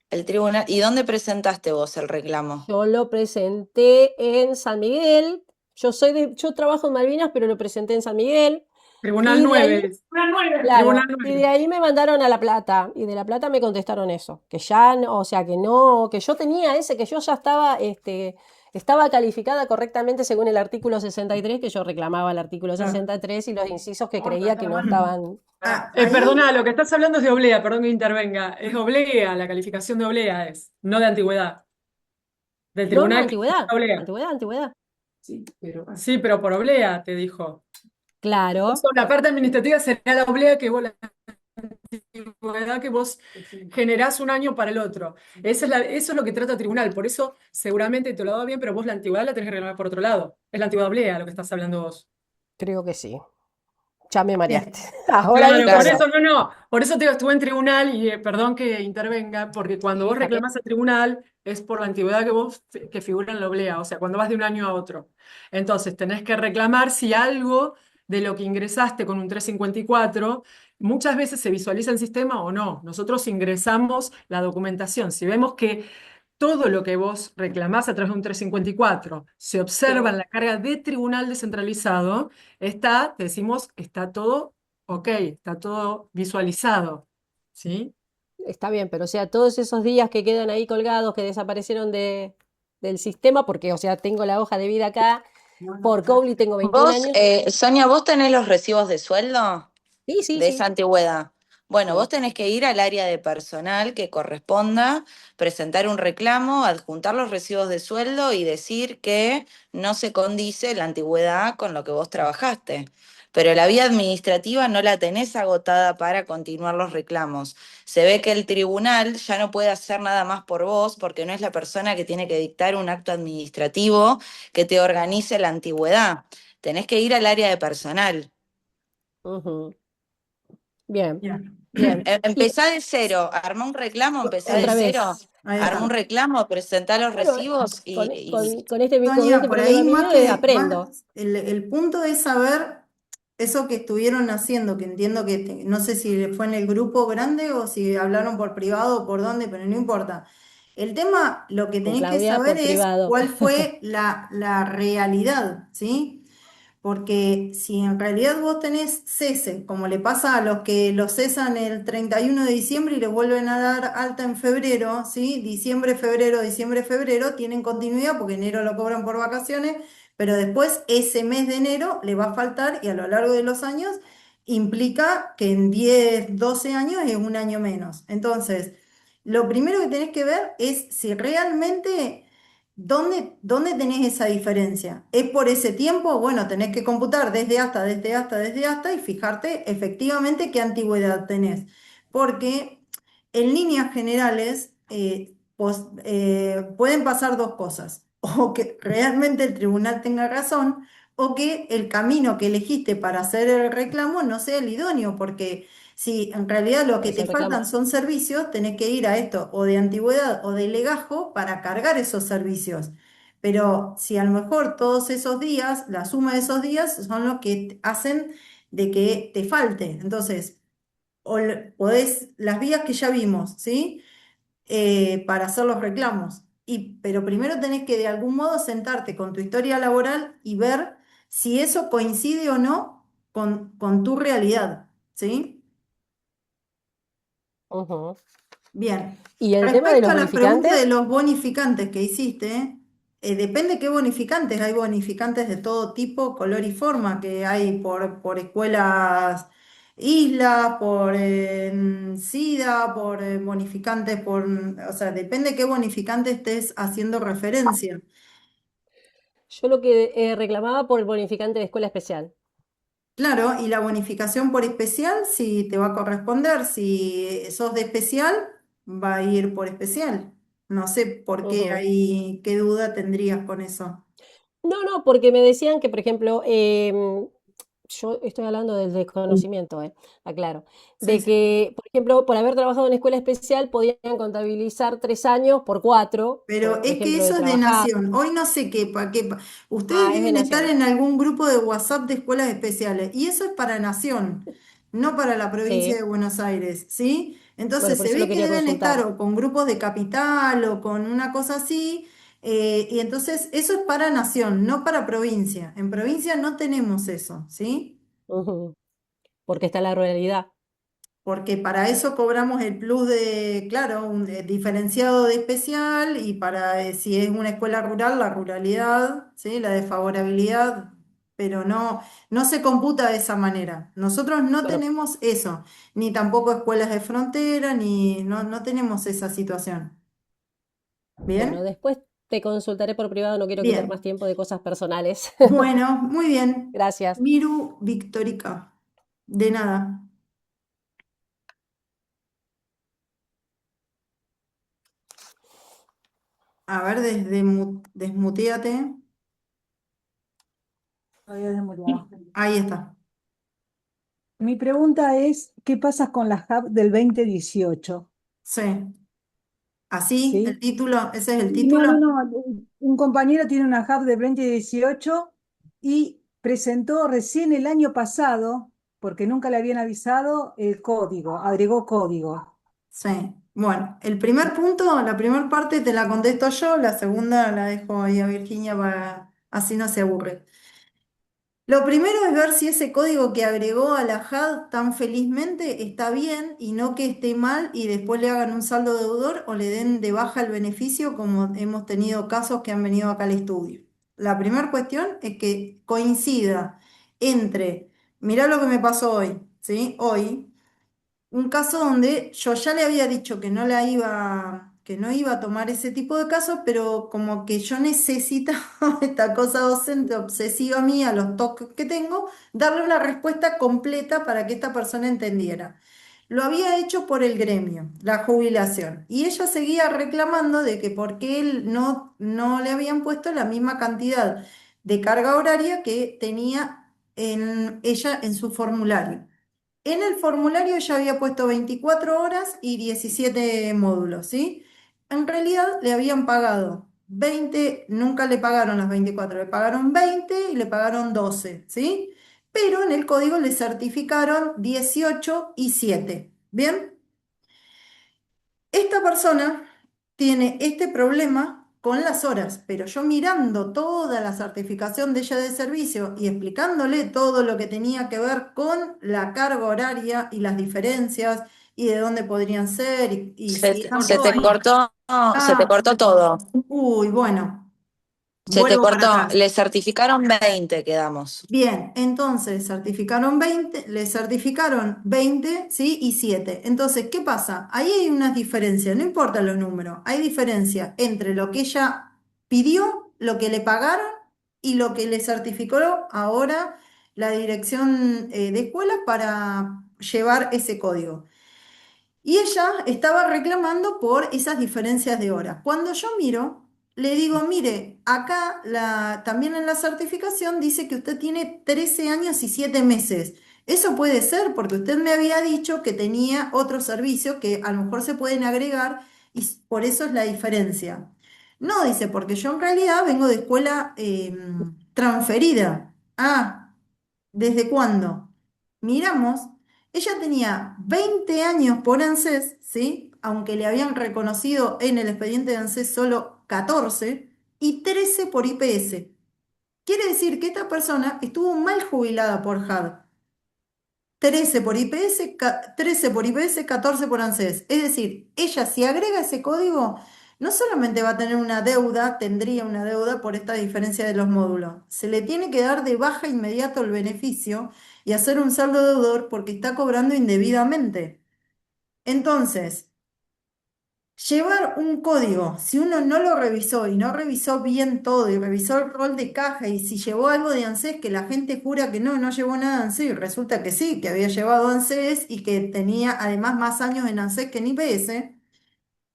El tribunal. ¿Y dónde presentaste vos el reclamo? Yo lo presenté en San Miguel. Yo trabajo en Malvinas, pero lo presenté en San Miguel. Tribunal Y de 9 ahí, es. Tribunal claro, y de 9. ahí me mandaron a La Plata. Y de La Plata me contestaron eso. Que ya, o sea, que no, que yo tenía que yo ya estaba calificada correctamente según el artículo 63, que yo reclamaba el artículo Ah, 63 y los incisos que creía que no estaban. ahí, Perdona, lo que estás hablando es de oblea, perdón que intervenga. Es oblea, la calificación de oblea es, no de antigüedad. Del No, no, tribunal que antigüedad. oblea. Antigüedad, antigüedad. Sí, pero por oblea, te dijo. Claro. Eso, la parte administrativa será la oblea que vos, la antigüedad que vos generás un año para el otro. Eso es lo que trata el tribunal. Por eso, seguramente te lo ha dado bien, pero vos la antigüedad la tenés que reclamar por otro lado. Es la antigüedad oblea lo que estás hablando vos. Creo que sí. Ya me bien. mareaste. Ahora Claro, dije por Claro. eso. eso no. Por eso te digo, estuve en tribunal y perdón que intervenga, porque cuando vos Hija, que reclamás al tribunal es por la antigüedad que figura en la oblea, o sea, cuando vas de un año a otro. Entonces, tenés que reclamar si algo de lo que ingresaste con un 354, muchas veces se visualiza el sistema o no. Nosotros ingresamos la documentación. Si vemos que todo lo que vos reclamás a través de un 354 se observa en la carga de tribunal descentralizado, decimos, está todo ok, está todo visualizado, ¿sí? Está bien, pero o sea, todos esos días que quedan ahí colgados, que desaparecieron del sistema, porque, o sea, tengo la hoja de vida acá, por Cowly tengo 21 Vos, años. Sonia, ¿vos tenés los recibos de sueldo Sí, sí, de esa sí. antigüedad? Bueno, vos Sí. tenés que ir al área de personal que corresponda, presentar un reclamo, adjuntar los recibos de sueldo y decir que no se condice la antigüedad con lo que vos trabajaste. Pero la vía administrativa no la tenés agotada para continuar los reclamos. Se ve que el tribunal ya no puede hacer nada más por vos porque no es la persona que tiene que dictar un acto administrativo que te organice la antigüedad. Tenés que ir al área de personal. Ujú. Bien, Bien. bien. Y Empezá de cero, armá un reclamo, empezá de otra cero, vez. Ahí armá un está. reclamo, presentá los Bueno, recibos con Sonia, este por ahí problema mío aprendo. el punto es saber eso que estuvieron haciendo, que entiendo que no sé si fue en el grupo grande o si hablaron por privado o por dónde, pero no importa. El tema, lo que Con tenés que Claudia saber por es privado. cuál fue la realidad, ¿sí? Porque si en realidad vos tenés cese, como le pasa a los que los cesan el 31 de diciembre y les vuelven a dar alta en febrero, ¿sí? Diciembre, febrero, tienen continuidad porque enero lo cobran por vacaciones, pero después ese mes de enero le va a faltar y a lo largo de los años implica que en 10 12 años es un año menos. Entonces, lo primero que tenés que ver es si realmente... ¿Dónde tenés esa diferencia? ¿Es por ese tiempo? Bueno, tenés que computar desde hasta y fijarte efectivamente qué antigüedad tenés. Porque en líneas generales pueden pasar dos cosas. O que realmente el tribunal tenga razón o que el camino que elegiste para hacer el reclamo no sea el idóneo, porque si en realidad lo que Pues te el faltan reclamo. son servicios, tenés que ir a esto o de antigüedad o de legajo para cargar esos servicios. Pero si a lo mejor todos esos días, la suma de esos días son los que hacen de que te falte. Entonces, podés, las vías que ya vimos, ¿sí? Para hacer los reclamos. Pero primero tenés que de algún modo sentarte con tu historia laboral y ver si eso coincide o no con tu realidad, ¿sí? Ujú. Bien. Y el tema de Respecto los a la pregunta de bonificantes, los bonificantes que hiciste, depende qué bonificantes. Hay bonificantes de todo tipo, color y forma, que hay por escuelas isla, por SIDA, por bonificantes, o sea, depende qué bonificante estés haciendo referencia. yo lo que reclamaba por el bonificante de escuela especial. Claro, y la bonificación por especial, si te va a corresponder, si sos de especial, va a ir por especial. No sé por qué Ujú. ahí, qué duda tendrías con eso. No, no, porque me decían que, por ejemplo, yo estoy hablando del desconocimiento, aclaro, Sí, de sí. que, por ejemplo, por haber trabajado en escuela especial podían contabilizar 3 años por 4, Pero por es que ejemplo, eso de es de trabajar. nación. Hoy no sé ustedes Ah, es de deben estar Nación. en algún grupo de WhatsApp de escuelas especiales y eso es para nación, no para la provincia de Sí, Buenos Aires, ¿sí? bueno, Entonces por se eso lo ve que quería deben estar consultar. o con grupos de capital o con una cosa así, y entonces eso es para nación, no para provincia. En provincia no tenemos eso, ¿sí? Ujú. Porque está la ruralidad. Porque para eso cobramos el plus de, claro, un diferenciado de especial y para si es una escuela rural, la ruralidad, ¿sí? La desfavorabilidad, pero no se computa de esa manera. Nosotros no Bueno, tenemos eso, ni tampoco escuelas de frontera, ni no tenemos esa situación. bueno, ¿Bien? después te consultaré por privado, no quiero quitar más Bien. tiempo de cosas personales. Bueno, muy bien. Gracias. Miru Victorica. De nada. A ver, desmuteate. Había demorado. Ahí está. Mi pregunta es, ¿qué pasa con la hub del 2018? Sí. Así, el ¿Sí? título, ese es el No, no, título. no. Un compañero tiene una hub del 2018 y presentó recién el año pasado, porque nunca le habían avisado, el código, agregó código. Sí. Bueno, el primer punto, la primera parte te la contesto yo, la segunda la dejo ahí a Virginia para así no se aburre. Lo primero es ver si ese código que agregó a la HAD tan felizmente está bien y no que esté mal y después le hagan un saldo deudor o le den de baja el beneficio, como hemos tenido casos que han venido acá al estudio. La primera cuestión es que coincida entre, mirá lo que me pasó hoy, ¿sí? Hoy un caso donde yo ya le había dicho que que no iba a tomar ese tipo de casos, pero como que yo necesitaba esta cosa docente obsesiva mía, los toques que tengo, darle una respuesta completa para que esta persona entendiera. Lo había hecho por el gremio, la jubilación, y ella seguía reclamando de que porque él no le habían puesto la misma cantidad de carga horaria que tenía ella en su formulario. En el formulario ella había puesto 24 horas y 17 módulos, ¿sí? En realidad le habían pagado 20, nunca le pagaron las 24, le pagaron 20 y le pagaron 12, ¿sí? Pero en el código le certificaron 18 y 7, ¿bien? Esta persona tiene este problema con las horas, pero yo mirando toda la certificación de ella de servicio y explicándole todo lo que tenía que ver con la carga horaria y las diferencias y de dónde podrían ser y si eran Se Cortó te ahí. se te Ah, cortó todo. uy, bueno, Se te Vuelvo para cortó. atrás. Le certificaron 20, quedamos. bien, entonces le certificaron 20, ¿sí? Y 7. Entonces, ¿qué pasa? Ahí hay unas diferencias, no importa los números, hay diferencia entre lo que ella pidió, lo que le pagaron y lo que le certificó ahora la dirección de escuelas para llevar ese código. Y ella estaba reclamando por esas diferencias de horas. Cuando yo miro, le digo, mire, acá también en la certificación dice que usted tiene 13 años y 7 meses. Eso puede ser porque usted me había dicho que tenía otro servicio que a lo mejor se pueden agregar y por eso es la diferencia. No, dice, porque yo en realidad vengo de escuela transferida. Ah, ¿desde cuándo? Miramos, ella tenía 20 años por ANSES, ¿sí? Aunque le habían reconocido en el expediente de ANSES solo 14 y 13 por IPS. Quiere decir que esta persona estuvo mal jubilada por HAD. 13 por IPS, 13 por IPS, 14 por ANSES. Es decir, ella si agrega ese código, no solamente va a tener una deuda, tendría una deuda por esta diferencia de los módulos. Se le tiene que dar de baja inmediato el beneficio y hacer un saldo deudor porque está cobrando indebidamente. Entonces, llevar un código, si uno no lo revisó y no revisó bien todo y revisó el rol de caja y si llevó algo de ANSES que la gente jura que no llevó nada de ANSES y resulta que sí, que había llevado ANSES y que tenía además más años en ANSES que en IPS,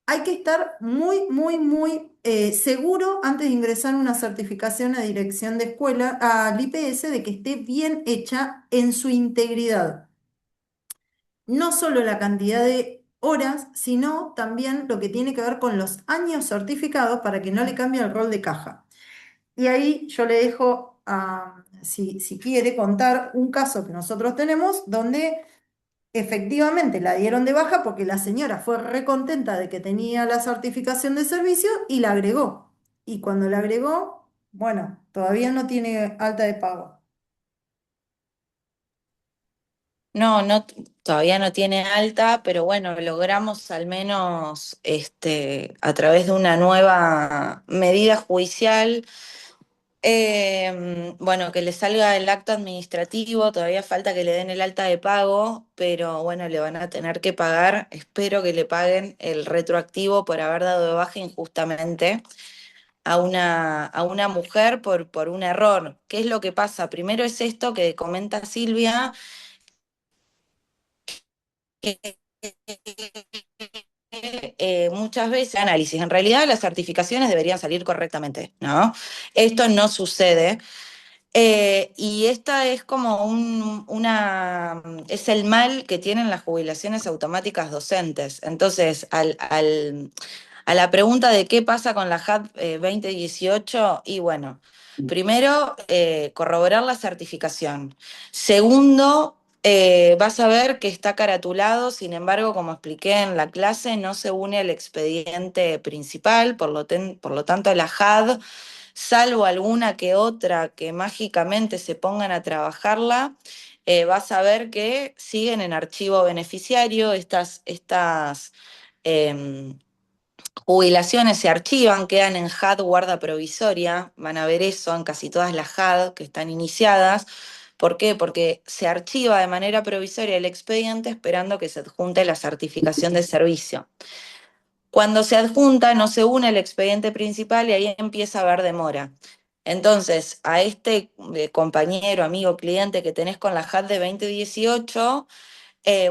hay que estar muy, muy, muy seguro antes de ingresar una certificación a dirección de escuela, al IPS, de que esté bien hecha en su integridad no solo la cantidad de horas, sino también lo que tiene que ver con los años certificados para que no le cambie el rol de caja. Y ahí yo le dejo, si quiere, contar un caso que nosotros tenemos donde efectivamente la dieron de baja porque la señora fue recontenta de que tenía la certificación de servicio y la agregó. Y cuando la agregó, bueno, todavía no tiene alta de pago. No, no, todavía no tiene alta, pero bueno, logramos al menos a través de una nueva medida judicial, bueno, que le salga el acto administrativo, todavía falta que le den el alta de pago, pero bueno, le van a tener que pagar, espero que le paguen el retroactivo por haber dado de baja injustamente a una mujer por un error. ¿Qué es lo que pasa? Primero es esto que comenta Silvia que muchas veces análisis. En realidad las certificaciones deberían salir correctamente, ¿no? Esto no sucede. Y esta es como es el mal que tienen las jubilaciones automáticas docentes. Entonces, A la pregunta de qué pasa con la JAD 2018, y bueno, primero, corroborar la certificación. Segundo, vas a ver que está caratulado, sin embargo, como expliqué en la clase, no se une al expediente principal, por lo tanto la JAD, salvo alguna que otra que mágicamente se pongan a trabajarla, vas a ver que siguen en archivo beneficiario estas jubilaciones se archivan, quedan en JAD guarda provisoria, van a ver eso en casi todas las JAD que están iniciadas. ¿Por qué? Porque se archiva de manera provisoria el expediente esperando que se adjunte la certificación de servicio. Cuando se adjunta no se une el expediente principal y ahí empieza a haber demora. Entonces, a este compañero, amigo, cliente que tenés con la JAD de 2018,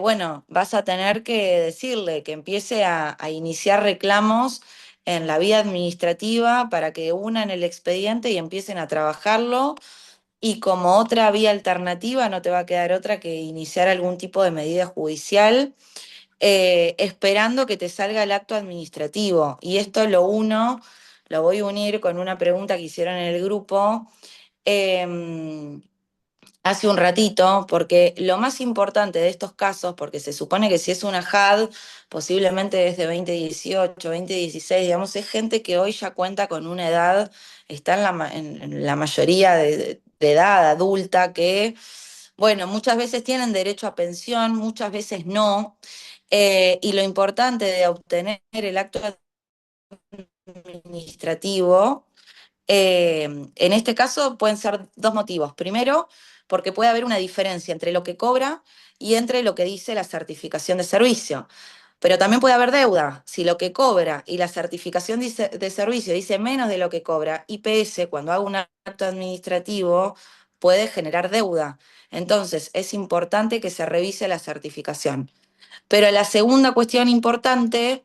bueno, vas a tener que decirle que empiece a iniciar reclamos en la vía administrativa para que unan el expediente y empiecen a trabajarlo. Y como otra vía alternativa, no te va a quedar otra que iniciar algún tipo de medida judicial, esperando que te salga el acto administrativo. Y esto lo voy a unir con una pregunta que hicieron en el grupo. Hace un ratito, porque lo más importante de estos casos, porque se supone que si es una JAD, posiblemente desde 2018, 2016, digamos, es gente que hoy ya cuenta con una edad, está en la mayoría de edad adulta, que, bueno, muchas veces tienen derecho a pensión, muchas veces no, y lo importante de obtener el acto administrativo en este caso pueden ser dos motivos. Primero, porque puede haber una diferencia entre lo que cobra y entre lo que dice la certificación de servicio. Pero también puede haber deuda. Si lo que cobra y la certificación de servicio dice menos de lo que cobra, IPS, cuando haga un acto administrativo, puede generar deuda. Entonces, es importante que se revise la certificación. Pero la segunda cuestión importante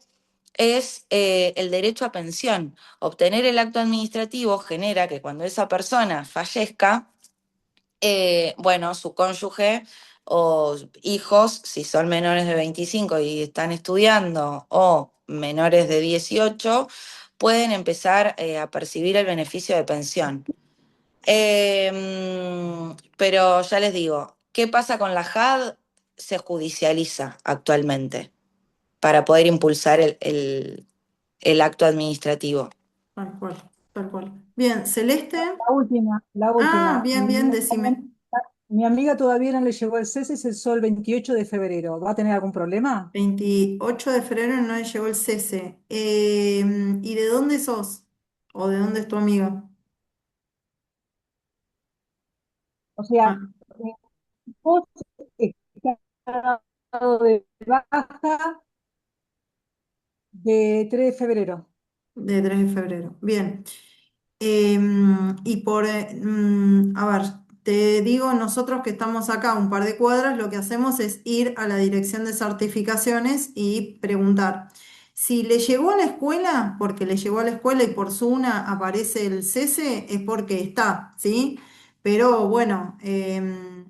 es el derecho a pensión. Obtener el acto administrativo genera que cuando esa persona fallezca, bueno, su cónyuge o hijos, si son menores de 25 y están estudiando, o menores de 18, pueden empezar a percibir el beneficio de pensión. Pero ya les digo, ¿qué pasa con la JAD? Se judicializa actualmente para poder impulsar el acto administrativo. Tal cual, tal cual. Bien, Celeste. La última, la Ah, última. bien, bien, decime. Mi amiga todavía no le llegó el cese, se cesó el 28 de febrero. ¿Va a tener algún problema? 28 de febrero no le llegó el cese. ¿Y de dónde sos? ¿O de dónde es tu amiga? O sea, Ah, eh, vos estás dado de baja de 3 de febrero. de 3 de febrero. Bien. Y a ver, te digo, nosotros que estamos acá un par de cuadras, lo que hacemos es ir a la dirección de certificaciones y preguntar. Si le llegó a la escuela, porque le llegó a la escuela y por SUNA aparece el cese, es porque está, ¿sí? Pero bueno,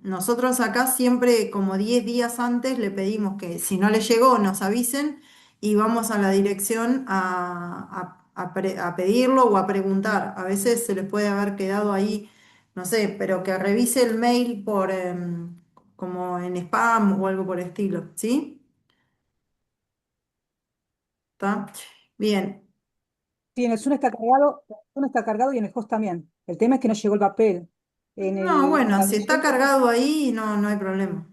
nosotros acá siempre como 10 días antes le pedimos que si no le llegó nos avisen y vamos a la dirección a pedirlo o a preguntar. A veces se les puede haber quedado ahí, no sé, pero que revise el mail como en spam o algo por el estilo, ¿sí? ¿Está? Bien. Sí, en el Zoom está cargado, el Zoom está cargado y en el host también. El tema es que no llegó el papel. No, En bueno, la si está docente, cargado ahí, no, no hay problema.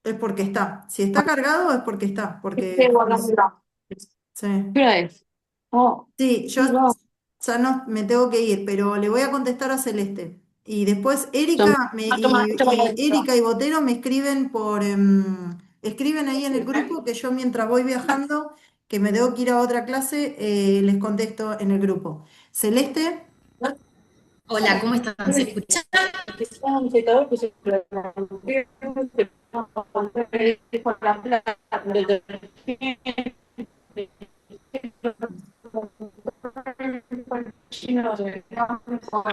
Es porque está. Si está cargado es porque está, porque sí. ¿Qué hora es? Oh, Sí, yo ya no me tengo que ir, pero le voy a contestar a Celeste. Y después Erika y Botero me escriben escriben ahí en el grupo que yo mientras voy viajando, que me tengo que ir a otra clase, les contesto en el grupo. Celeste, Hola, ¿cómo están? ¿Se escuchan?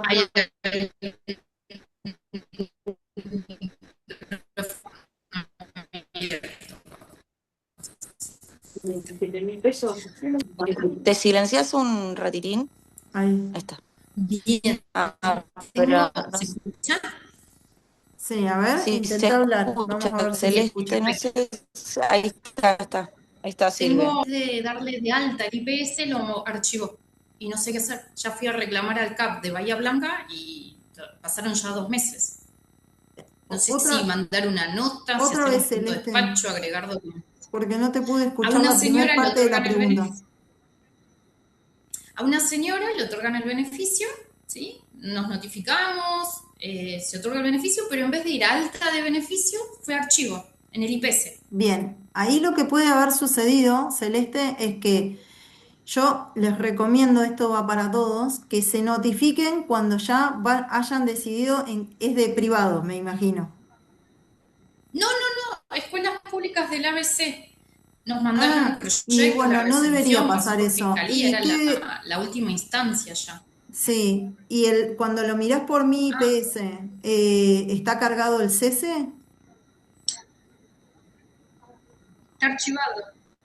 Ay, ¿Te silencias un ratitín? Ahí. Ahí está. Bien. Pero ¿Se escucha? Sí, a ver, sí, se intenta hablar. Vamos escucha, a ver si se escucha. Celeste, no sé. Ahí está. Ahí está Silvia. Tengo de darle de alta el IPS, lo archivó y no sé qué hacer. Ya fui a reclamar al CAP de Bahía Blanca y pasaron ya 2 meses. No sé si mandar una nota, si Otra hacer un vez, punto de Celeste, despacho, agregar documentos. porque no te pude A escuchar una la primera señora le parte de la otorgan el pregunta. beneficio. A una señora le otorgan el beneficio, ¿sí? Nos notificamos, se otorga el beneficio, pero en vez de ir a alta de beneficio, fue archivo en el IPS. Bien, ahí lo que puede haber sucedido, Celeste, es que yo les recomiendo, esto va para todos, que se notifiquen cuando ya hayan decidido, es de privado, me imagino. No, escuelas públicas del ABC. Nos mandaron el Y proyecto, la bueno, no debería resolución, pasó pasar por eso. fiscalía, ¿Y era qué? la última instancia ya. Sí, y cuando lo mirás por mi IPS, ¿está cargado el cese? Está archivado.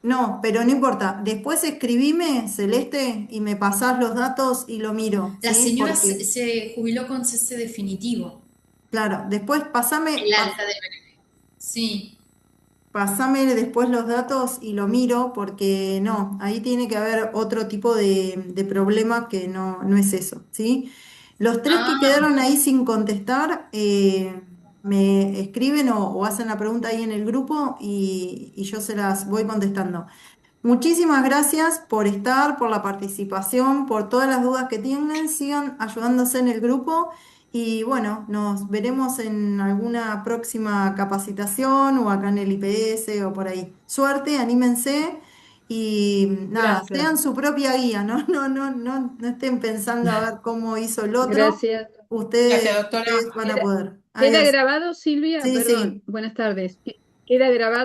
No, pero no importa. Después escribime, Celeste, y me pasás los datos y lo miro, La ¿sí? señora Porque, se jubiló con cese definitivo. claro, después El alta de beneficio. Sí. pasame después los datos y lo miro, porque no, ahí tiene que haber otro tipo de problema que no es eso, ¿sí? Los tres que quedaron ahí sin contestar, me escriben o hacen la pregunta ahí en el grupo y yo se las voy contestando. Muchísimas gracias por estar, por la participación, por todas las dudas que tienen. Sigan ayudándose en el grupo y bueno, nos veremos en alguna próxima capacitación o acá en el IPS o por ahí. Suerte, anímense y nada, Gracias. sean su propia guía, ¿no? No estén pensando a ver cómo hizo el otro. Gracias. Gracias, doctora. Ustedes van a poder. ¿Queda Adiós. grabado, Silvia? Sí, Perdón, sí. buenas tardes. ¿Queda grabado?